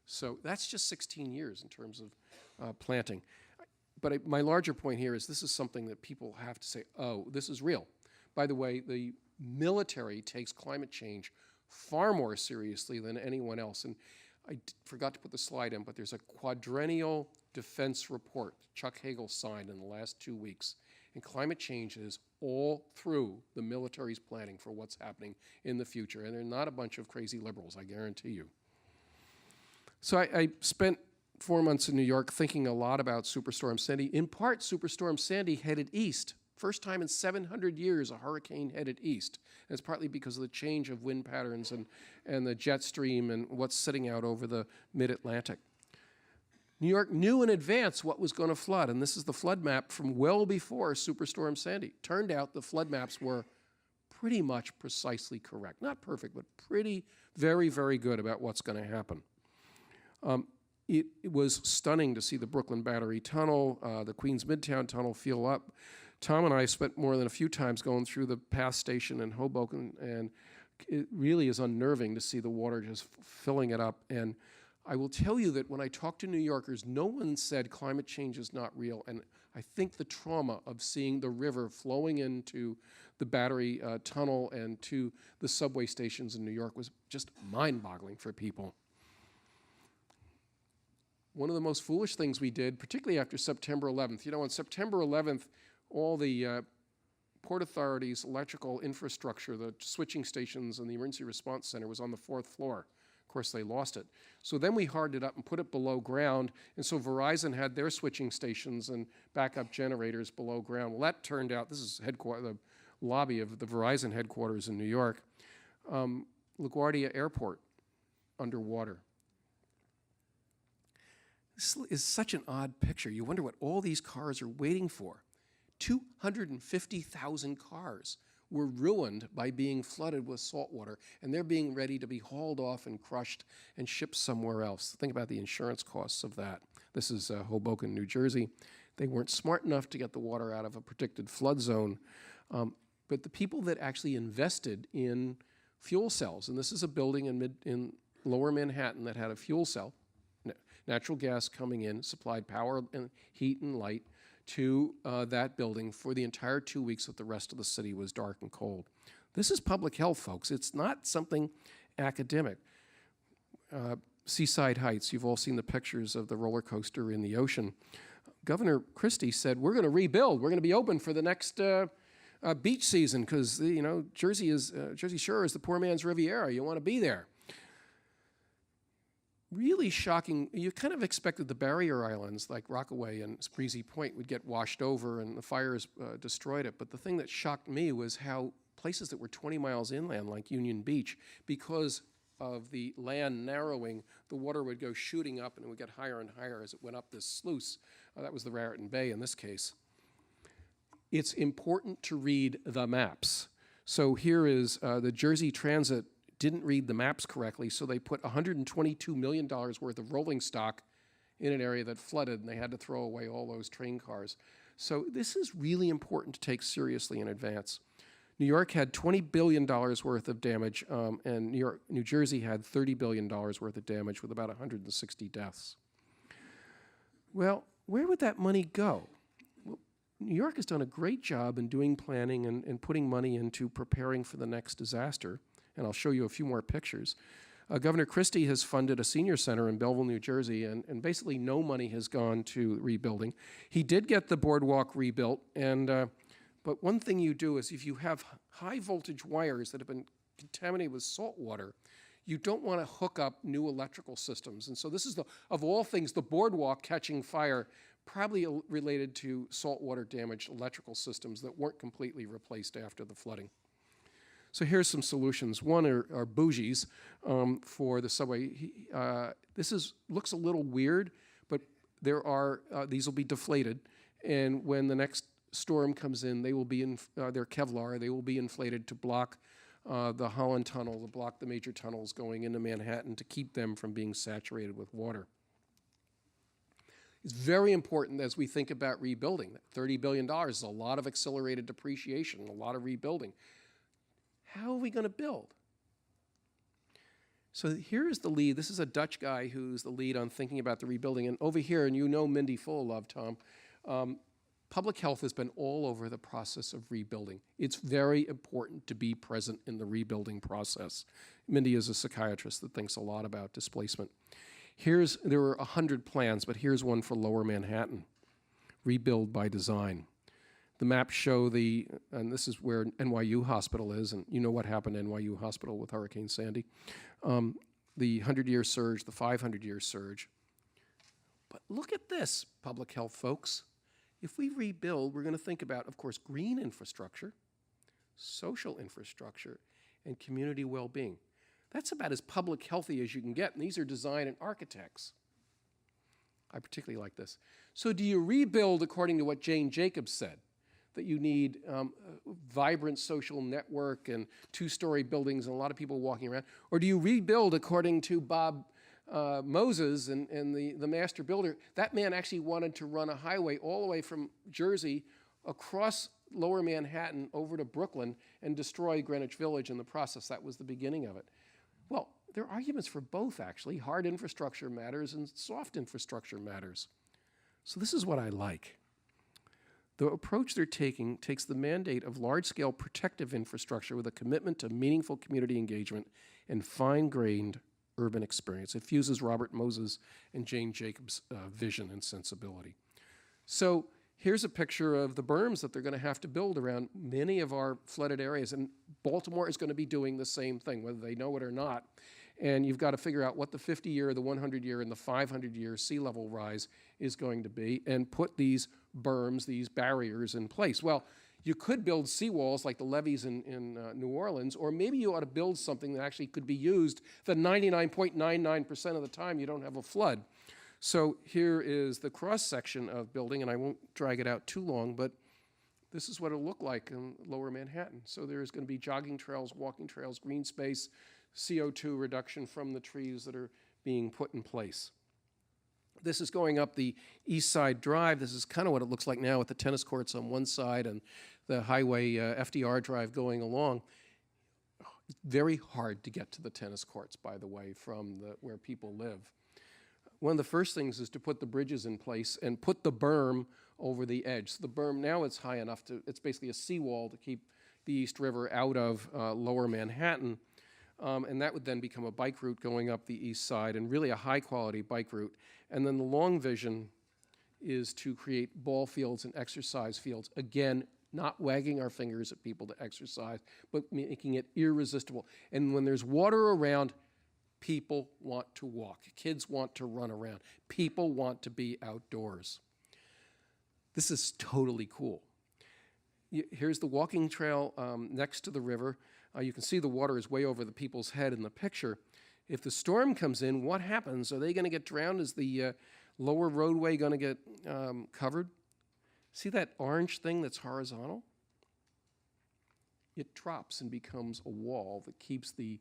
So that's just 16 years in terms of planting. But my larger point here is this is something that people have to say, oh, this is real. By the way, the military takes climate change far more seriously than anyone else. And I forgot to put the slide in, but there's a quadrennial defense report Chuck Hagel signed in the last 2 weeks. And climate change is all through the military's planning for what's happening in the future. And they're not a bunch of crazy liberals, I guarantee you. So I spent 4 months in New York thinking a lot about Superstorm Sandy. In part, Superstorm Sandy headed east. First time in 700 years a hurricane headed east. And it's partly because of the change of wind patterns and the jet stream and what's sitting out over the mid-Atlantic. New York knew in advance what was going to flood, and this is the flood map from well before Superstorm Sandy. Turned out the flood maps were pretty much precisely correct. Not perfect, but pretty, very, very good about what's going to happen. It was stunning to see the Brooklyn Battery Tunnel, the Queens Midtown Tunnel fill up. Tom and I spent more than a few times going through the PATH station in Hoboken, and it really is unnerving to see the water just filling it up. And I will tell you that when I talk to New Yorkers, no one said climate change is not real. And I think the trauma of seeing the river flowing into the Battery Tunnel and to the subway stations in New York was just mind-boggling for people. One of the most foolish things we did, particularly after September 11th, on September 11th, all the Port Authority's electrical infrastructure, the switching stations and the emergency response center was on the 4th floor. Of course, they lost it. So then we hardened it up and put it below ground, and so Verizon had their switching stations and backup generators below ground. Well, that turned out, this is the lobby of the Verizon headquarters in New York, LaGuardia Airport underwater. This is such an odd picture. You wonder what all these cars are waiting for. 250,000 cars were ruined by being flooded with salt water, and they're being ready to be hauled off and crushed and shipped somewhere else. Think about the insurance costs of that. This is Hoboken, New Jersey. They weren't smart enough to get the water out of a predicted flood zone. But the people that actually invested in fuel cells, and this is a building in lower Manhattan that had a fuel cell, natural gas coming in, supplied power and heat and light to that building for the entire 2 weeks that the rest of the city was dark and cold. This is public health, folks. It's not something academic. Seaside Heights, you've all seen the pictures of the roller coaster in the ocean. Governor Christie said, we're going to rebuild. We're going to be open for the next beach season because, Jersey Shore is the poor man's Riviera. You want to be there. Really shocking. You kind of expected the barrier islands like Rockaway and Breezy Point would get washed over and the fires destroyed it. But the thing that shocked me was how places that were 20 miles inland, like Union Beach, because of the land narrowing, the water would go shooting up and it would get higher and higher as it went up this sluice. That was the Raritan Bay in this case. It's important to read the maps. So here is the Jersey Transit didn't read the maps correctly, so they put $122 million worth of rolling stock in an area that flooded, and they had to throw away all those train cars. So this is really important to take seriously in advance. New York had $20 billion worth of damage, and New Jersey had $30 billion worth of damage with about 160 deaths. Well, where would that money go? Well, New York has done a great job in doing planning and putting money into preparing for the next disaster. And I'll show you a few more pictures. Governor Christie has funded a senior center in Belleville, New Jersey, and basically no money has gone to rebuilding. He did get the boardwalk rebuilt, but one thing you do is if you have high voltage wires that have been contaminated with salt water, you don't want to hook up new electrical systems. And so this is, of all things, the boardwalk catching fire, probably related to saltwater damaged electrical systems that weren't completely replaced after the flooding. So here's some solutions. One are bougies for the subway. This looks a little weird, but these will be deflated, and when the next storm comes in, they will be they're Kevlar. They will be inflated to block the Holland Tunnel, to block the major tunnels going into Manhattan, to keep them from being saturated with water. It's very important as we think about rebuilding. $30 billion is a lot of accelerated depreciation, a lot of rebuilding. How are we going to build? So here's the lead. This is a Dutch guy who's the lead on thinking about the rebuilding. And over here, and Mindy full of love, Tom, public health has been all over the process of rebuilding. It's very important to be present in the rebuilding process. Mindy is a psychiatrist that thinks a lot about displacement. There were 100 plans, but here's one for Lower Manhattan. Rebuild by design. The maps show and this is where NYU Hospital is, and you know what happened to NYU Hospital with Hurricane Sandy. The 100-year surge, the 500-year surge. But look at this, public health folks. If we rebuild, we're going to think about, of course, green infrastructure, social infrastructure, and community well-being. That's about as public healthy as you can get, and these are design and architects. I particularly like this. So do you rebuild according to what Jane Jacobs said, that you need a vibrant social network and two-story buildings and a lot of people walking around? Or do you rebuild according to Bob Moses and the master builder? That man actually wanted to run a highway all the way from Jersey across lower Manhattan over to Brooklyn and destroy Greenwich Village in the process. That was the beginning of it. Well, there are arguments for both, actually. Hard infrastructure matters and soft infrastructure matters. So this is what I like. The approach they're taking takes the mandate of large-scale protective infrastructure with a commitment to meaningful community engagement and fine-grained urban experience. It fuses Robert Moses and Jane Jacobs' vision and sensibility. So here's a picture of the berms that they're going to have to build around many of our flooded areas. And Baltimore is going to be doing the same thing, whether they know it or not. And you've got to figure out what the 50-year, the 100-year, and the 500-year sea level rise is going to be and put these berms, these barriers in place. Well, you could build seawalls like the levees in New Orleans, or maybe you ought to build something that actually could be used that 99.99% of the time you don't have a flood. So here is the cross-section of building, and I won't drag it out too long, but this is what it'll look like in lower Manhattan. So there's going to be jogging trails, walking trails, green space, CO2 reduction from the trees that are being put in place. This is going up the East Side Drive. This is kind of what it looks like now with the tennis courts on one side and the highway FDR Drive going along. It's very hard to get to the tennis courts, by the way, from where people live. One of the first things is to put the bridges in place and put the berm over the edge. So the berm now it's high enough it's basically a seawall to keep the East River out of lower Manhattan. And that would then become a bike route going up the east side, and really a high-quality bike route. And then the long vision is to create ball fields and exercise fields. Again, not wagging our fingers at people to exercise, but making it irresistible. And when there's water around, people want to walk. Kids want to run around. People want to be outdoors. This is totally cool. Here's the walking trail next to the river. You can see the water is way over the people's head in the picture. If the storm comes in, what happens? Are they going to get drowned? Is the lower roadway going to get covered? See that orange thing that's horizontal? It drops and becomes a wall that keeps the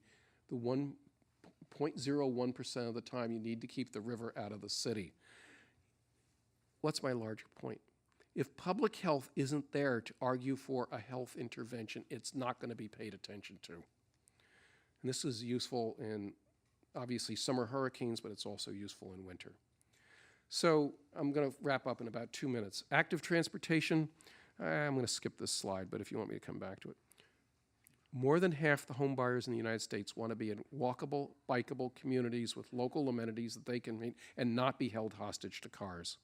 0.01% of the time you need to keep the river out of the city. What's my larger point? If public health isn't there to argue for a health intervention, it's not going to be paid attention to. And this is useful in, obviously, summer hurricanes, but it's also useful in winter. So I'm going to wrap up in about 2 minutes. Active transportation, I'm going to skip this slide, but if you want me to come back to it. More than half the home buyers in the United States want to be in walkable, bikeable communities with local amenities that they can meet and not be held hostage to cars.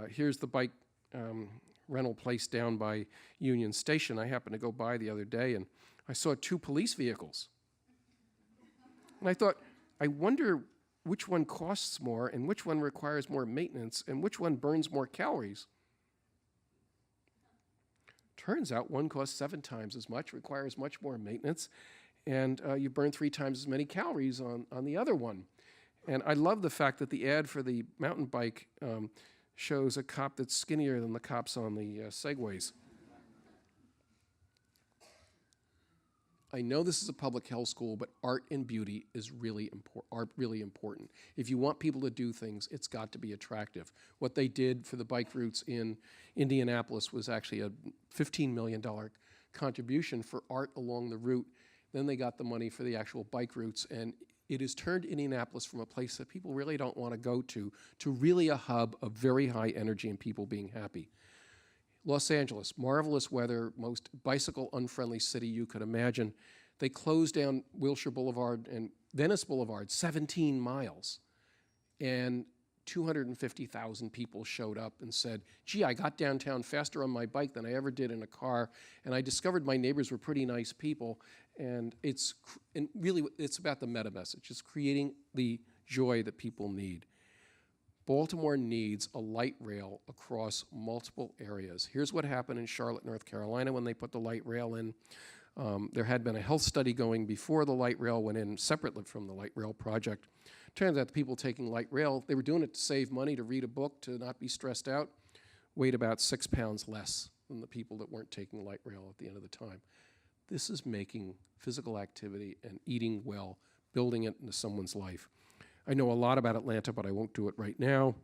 Here's the bike rental place down by Union Station. I happened to go by the other day, and I saw 2 police vehicles. And I thought, I wonder which one costs more and which one requires more maintenance and which one burns more calories. Turns out one costs 7 times as much, requires much more maintenance, and you burn 3 times as many calories on the other one. And I love the fact that the ad for the mountain bike shows a cop that's skinnier than the cops on the Segways. I know this is a public health school, but art and beauty is really important. If you want people to do things, it's got to be attractive. What they did for the bike routes in Indianapolis was actually a $15 million contribution for art along the route. Then they got the money for the actual bike routes, and it has turned Indianapolis from a place that people really don't want to go to really a hub of very high energy and people being happy. Los Angeles, marvelous weather, most bicycle-unfriendly city you could imagine. They closed down Wilshire Boulevard and Venice Boulevard, 17 miles. And 250,000 people showed up and said, gee, I got downtown faster on my bike than I ever did in a car, and I discovered my neighbors were pretty nice people. And really, it's about the meta message. It's creating the joy that people need. Baltimore needs a light rail across multiple areas. Here's what happened in Charlotte, North Carolina when they put the light rail in. There had been a health study going before the light rail went in, separately from the light rail project. Turns out the people taking light rail, they were doing it to save money, to read a book, to not be stressed out, weighed about 6 pounds less than the people that weren't taking light rail at the end of the time. This is making physical activity and eating well, building it into someone's life. I know a lot about Atlanta, but I won't do it right now.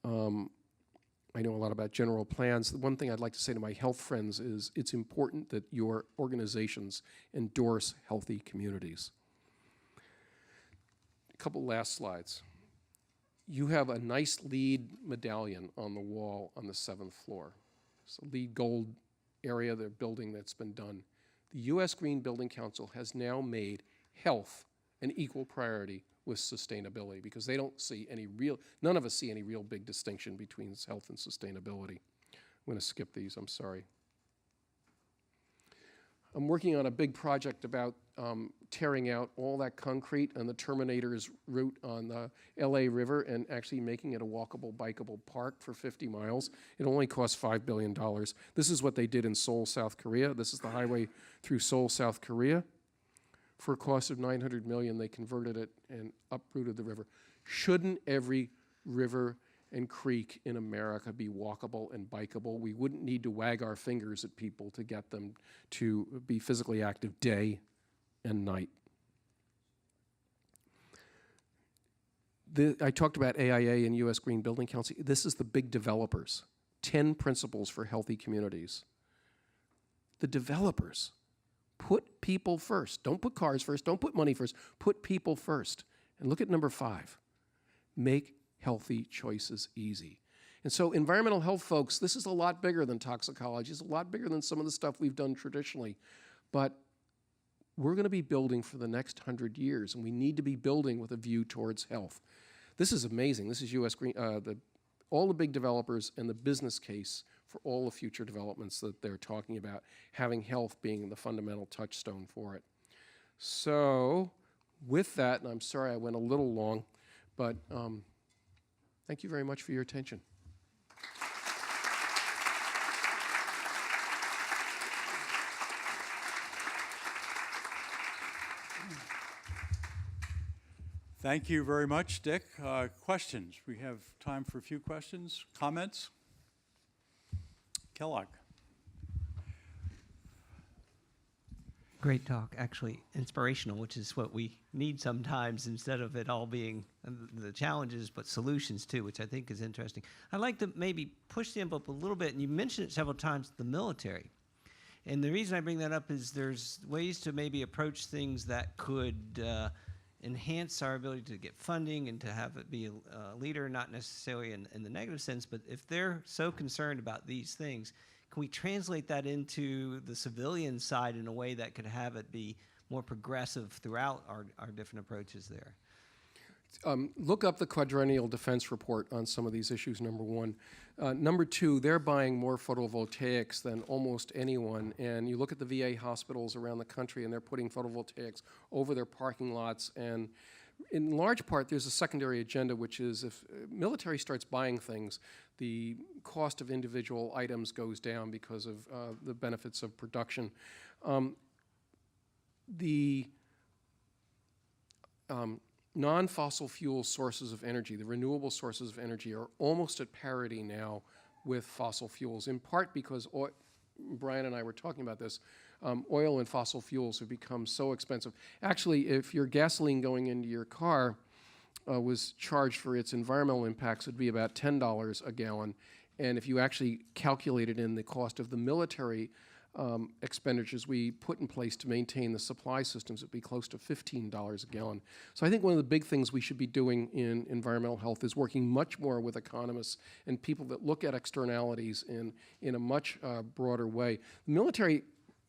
I know a lot about general plans. The one thing I'd like to say to my health friends is it's important that your organizations endorse healthy communities. A couple last slides. You have a nice LEED medallion on the wall on the 7th floor. It's a LEED gold area of the building that's been done. The U.S. Green Building Council has now made health an equal priority with sustainability because they don't see any real, none of us see any real big distinction between health and sustainability. I'm going to skip these, I'm sorry. I'm working on a big project about tearing out all that concrete on the Terminator's route on the LA River and actually making it a walkable, bikeable park for 50 miles. It only costs $5 billion. This is what they did in Seoul, South Korea. This is the highway through Seoul, South Korea. For a cost of $900 million, they converted it and uprooted the river. Shouldn't every river and creek in America be walkable and bikeable? We wouldn't need to wag our fingers at people to get them to be physically active day and night. I talked about AIA and U.S. Green Building Council. This is the big developers. 10 principles for healthy communities. The developers. Put people first. Don't put cars first. Don't put money first. Put people first. And look at number 5. Make healthy choices easy. And so environmental health folks, this is a lot bigger than toxicology. It's a lot bigger than some of the stuff we've done traditionally. But we're going to be building for the next 100 years, and we need to be building with a view towards health. This is amazing. This is U.S. Green, all the big developers and the business case for all the future developments that they're talking about, having health being the fundamental touchstone for it. So with that, and I'm sorry I went a little long, but thank you very much for your attention. Thank you very much, Dick. Questions? We have time for a few questions. Comments? Kellogg. Great talk, actually inspirational, which is what we need sometimes instead of it all being the challenges, but solutions too, which I think is interesting. I'd like to maybe push the envelope a little bit, and you mentioned it several times, the military. And the reason I bring that up is there's ways to maybe approach things that could enhance our ability to get funding and to have it be a leader, not necessarily in the negative sense, but if they're so concerned about these things, can we translate that into the civilian side in a way that could have it be more progressive throughout our different approaches there? Look up the Quadrennial Defense Report on some of these issues, number 1. Number 2, they're buying more photovoltaics than almost anyone, and you look at the VA hospitals around the country and they're putting photovoltaics over their parking lots, and in large part there's a secondary agenda, which is if military starts buying things, the cost of individual items goes down because of the benefits of production. Non-fossil fuel sources of energy, the renewable sources of energy, are almost at parity now with fossil fuels, in part because Brian and I were talking about this. Oil and fossil fuels have become so expensive. Actually, if your gasoline going into your car was charged for its environmental impacts, it would be about $10 a gallon. And if you actually calculated in the cost of the military expenditures we put in place to maintain the supply systems, it would be close to $15 a gallon. So I think one of the big things we should be doing in environmental health is working much more with economists and people that look at externalities in a much broader way. The military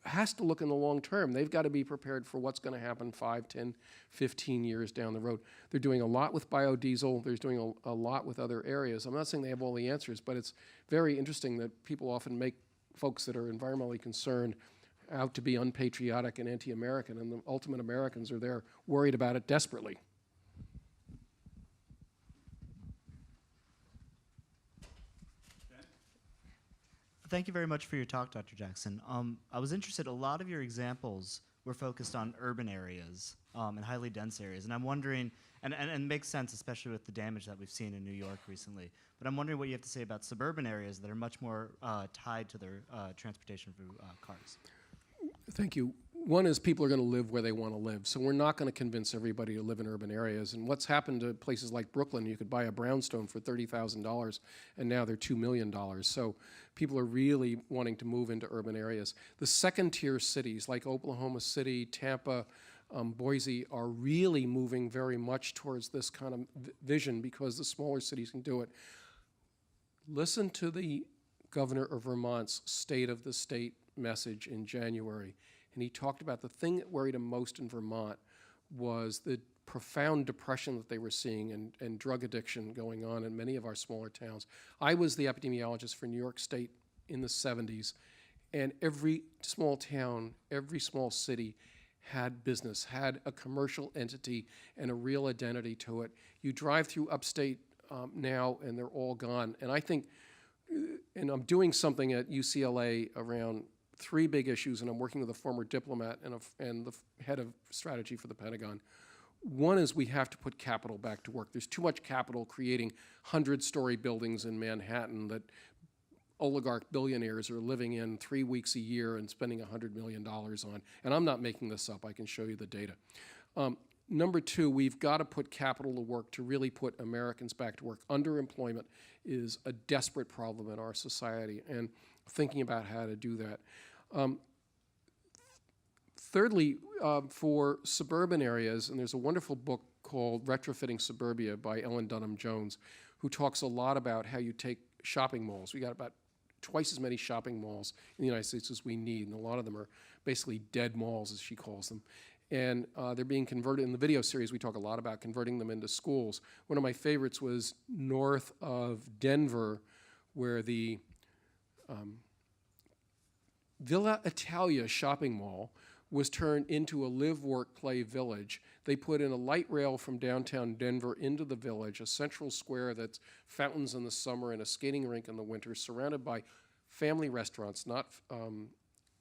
has to look in the long term. They've got to be prepared for what's going to happen 5, 10, 15 years down the road. They're doing a lot with biodiesel. They're doing a lot with other areas. I'm not saying they have all the answers, but it's very interesting that people often make folks that are environmentally concerned out to be unpatriotic and anti-American, and the ultimate Americans are there worried about it desperately. Thank you very much for your talk, Dr. Jackson. I was interested, a lot of your examples were focused on urban areas and highly dense areas. And I'm wondering, and it makes sense, especially with the damage that we've seen in New York recently, but I'm wondering what you have to say about suburban areas that are much more tied to their transportation through cars. Thank you. One is people are going to live where they want to live. So we're not going to convince everybody to live in urban areas. And what's happened to places like Brooklyn, you could buy a brownstone for $30,000, and now they're $2 million. So people are really wanting to move into urban areas. The second-tier cities like Oklahoma City, Tampa, Boise are really moving very much towards this kind of vision because the smaller cities can do it. Listen to the governor of Vermont's State of the State message in January. And he talked about the thing that worried him most in Vermont was the profound depression that they were seeing and drug addiction going on in many of our smaller towns. I was the epidemiologist for New York State in the 70s, and every small town, every small city had business, had a commercial entity and a real identity to it. You drive through upstate now, and they're all gone. And I think, and I'm doing something at UCLA around 3 big issues, and I'm working with a former diplomat and the head of strategy for the Pentagon. One is we have to put capital back to work. There's too much capital creating 100-story buildings in Manhattan that oligarch billionaires are living in 3 weeks a year and spending $100 million on. And I'm not making this up. I can show you the data. Number 2, we've got to put capital to work to really put Americans back to work. Underemployment is a desperate problem in our society, and thinking about how to do that. Thirdly, for suburban areas, and there's a wonderful book called Retrofitting Suburbia by Ellen Dunham Jones, who talks a lot about how you take shopping malls. We got about twice as many shopping malls in the United States as we need, and a lot of them are basically dead malls, as she calls them. And they're being converted. In the video series, we talk a lot about converting them into schools. One of my favorites was north of Denver, where the Villa Italia shopping mall was turned into a live, work, play village. They put in a light rail from downtown Denver into the village, a central square that's fountains in the summer and a skating rink in the winter, surrounded by family restaurants,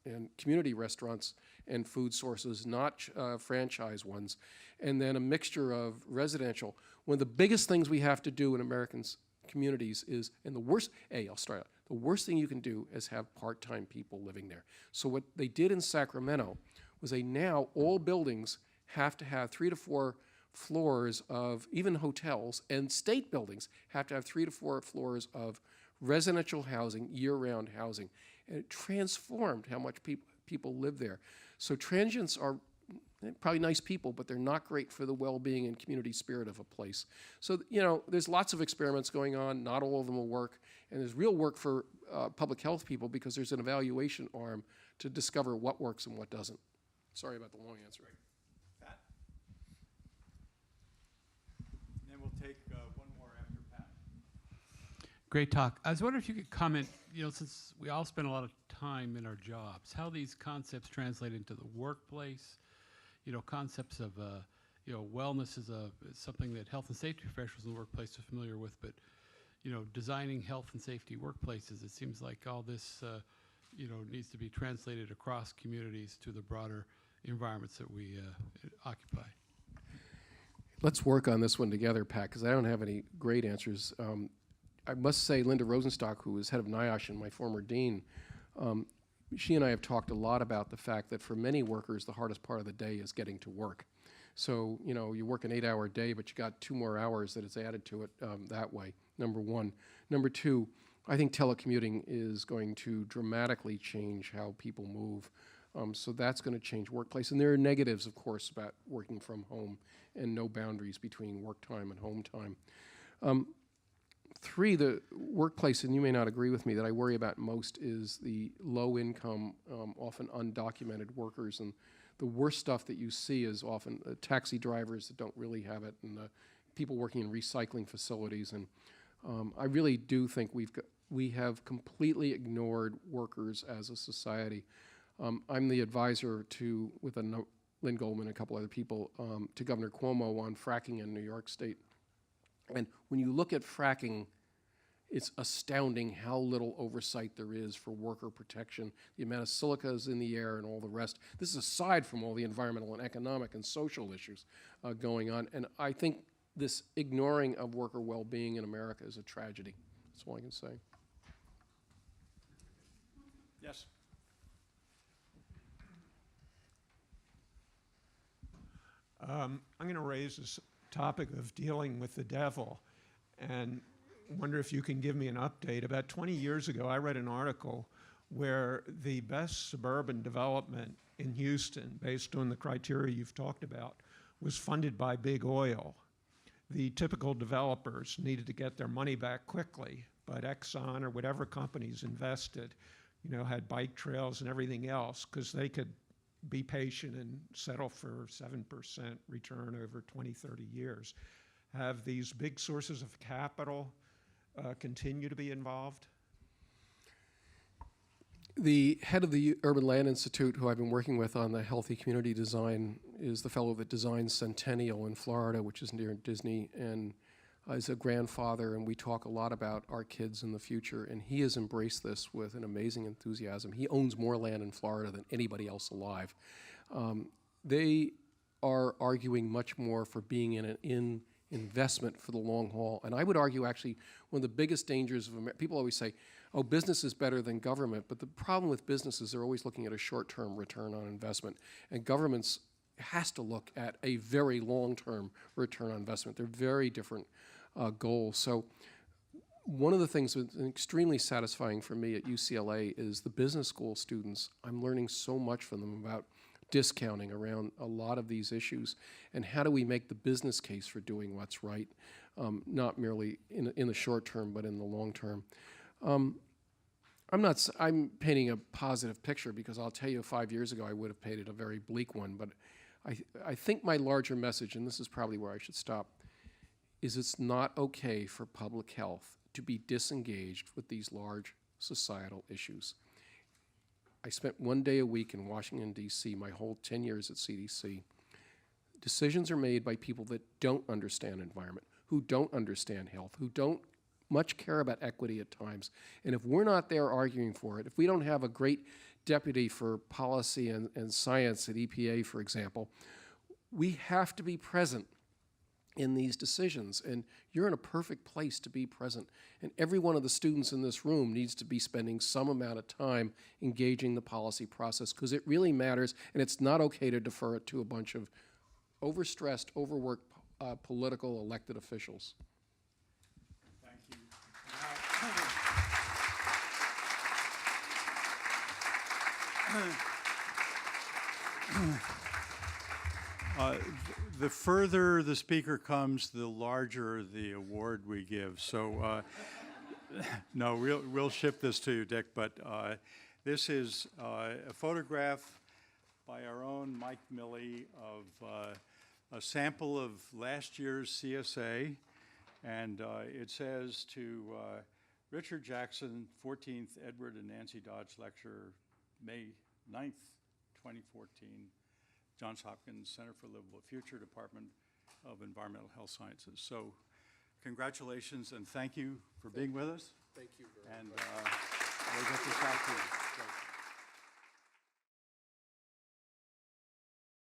and community restaurants and food sources, not franchise ones, and then a mixture of residential. One of the biggest things we have to do in Americans' communities is, and the worst, I'll start out. The worst thing you can do is have part-time people living there. So what they did in Sacramento was now all buildings have to have 3 to 4 floors of, even hotels and state buildings have to have 3 to 4 floors of residential housing, year-round housing. And it transformed how much people live there. So transients are probably nice people, but they're not great for the well-being and community spirit of a place. So, there's lots of experiments going on. Not all of them will work. And there's real work for public health people because there's an evaluation arm to discover what works and what doesn't. Sorry about the long answer. Pat? And then we'll take one more after Pat. Great talk. I was wondering if you could comment, since we all spend a lot of time in our jobs, how these concepts translate into the workplace. Concepts of, wellness is something that health and safety professionals in the workplace are familiar with, but, designing health and safety workplaces, it seems like all this, needs to be translated across communities to the broader environments that we occupy. Let's work on this one together, Pat, because I don't have any great answers. I must say, Linda Rosenstock, who was head of NIOSH and my former dean, she and I have talked a lot about the fact that for many workers, the hardest part of the day is getting to work. So, you work an 8-hour day, but you got 2 more hours that is added to it that way, number one. Number 2, I think telecommuting is going to dramatically change how people move. So that's going to change workplace. And there are negatives, of course, about working from home and no boundaries between work time and home time. Three, the workplace, and you may not agree with me, that I worry about most is the low-income, often undocumented workers. And the worst stuff that you see is often taxi drivers that don't really have it, and people working in recycling facilities. And I really do think we have completely ignored workers as a society. I'm the advisor with Lynn Goldman and a couple other people, to Governor Cuomo on fracking in New York State. And when you look at fracking, it's astounding how little oversight there is for worker protection, the amount of silica is in the air and all the rest. This is aside from all the environmental and economic and social issues going on. And I think this ignoring of worker well-being in America is a tragedy. That's all I can say. Yes. I'm going to raise this topic of dealing with the devil and wonder if you can give me an update. About 20 years ago, I read an article where the best suburban development in Houston, based on the criteria you've talked about, was funded by big oil. The typical developers needed to get their money back quickly, but Exxon or whatever companies invested, had bike trails and everything else because they could be patient and settle for 7% return over 20, 30 years. Have these big sources of capital continue to be involved? The head of the Urban Land Institute, who I've been working with on the healthy community design, is the fellow that designed Centennial in Florida, which is near Disney, and is a grandfather, and we talk a lot about our kids in the future, and he has embraced this with an amazing enthusiasm. He owns more land in Florida than anybody else alive. They are arguing much more for being in investment for the long haul, and I would argue actually one of the biggest dangers of America, people always say, oh, business is better than government, but the problem with business is they're always looking at a short-term return on investment, and governments has to look at a very long-term return on investment. They're very different goals. So one of the things that's extremely satisfying for me at UCLA is the business school students. I'm learning so much from them about discounting around a lot of these issues, and how do we make the business case for doing what's right, not merely in the short term, but in the long term. I'm painting a positive picture because I'll tell you 5 years ago I would have painted a very bleak one, but I think my larger message, and this is probably where I should stop, is it's not okay for public health to be disengaged with these large societal issues. I spent 1 day a week in Washington, D.C., my whole 10 years at CDC. Decisions are made by people that don't understand environment, who don't understand health, who don't much care about equity at times. And if we're not there arguing for it, if we don't have a great deputy for policy and science at EPA, for example, we have to be present in these decisions. And you're in a perfect place to be present. And every one of the students in this room needs to be spending some amount of time engaging the policy process, because it really matters, and it's not okay to defer it to a bunch of overstressed, overworked political elected officials. Thank you. The further the speaker comes, the larger the award we give. So, no, we'll ship this to you, Dick. But this is a photograph by our own Mike Milley of a sample of last year's CSA, and it says to Richard Jackson, 14th Edward and Nancy Dodge Lecture, May 9th, 2014. Johns Hopkins Center for Livable Future, Department of Environmental Health Sciences. So congratulations and thank you for being with us. Thank you very much. And we'll get this out to you. So.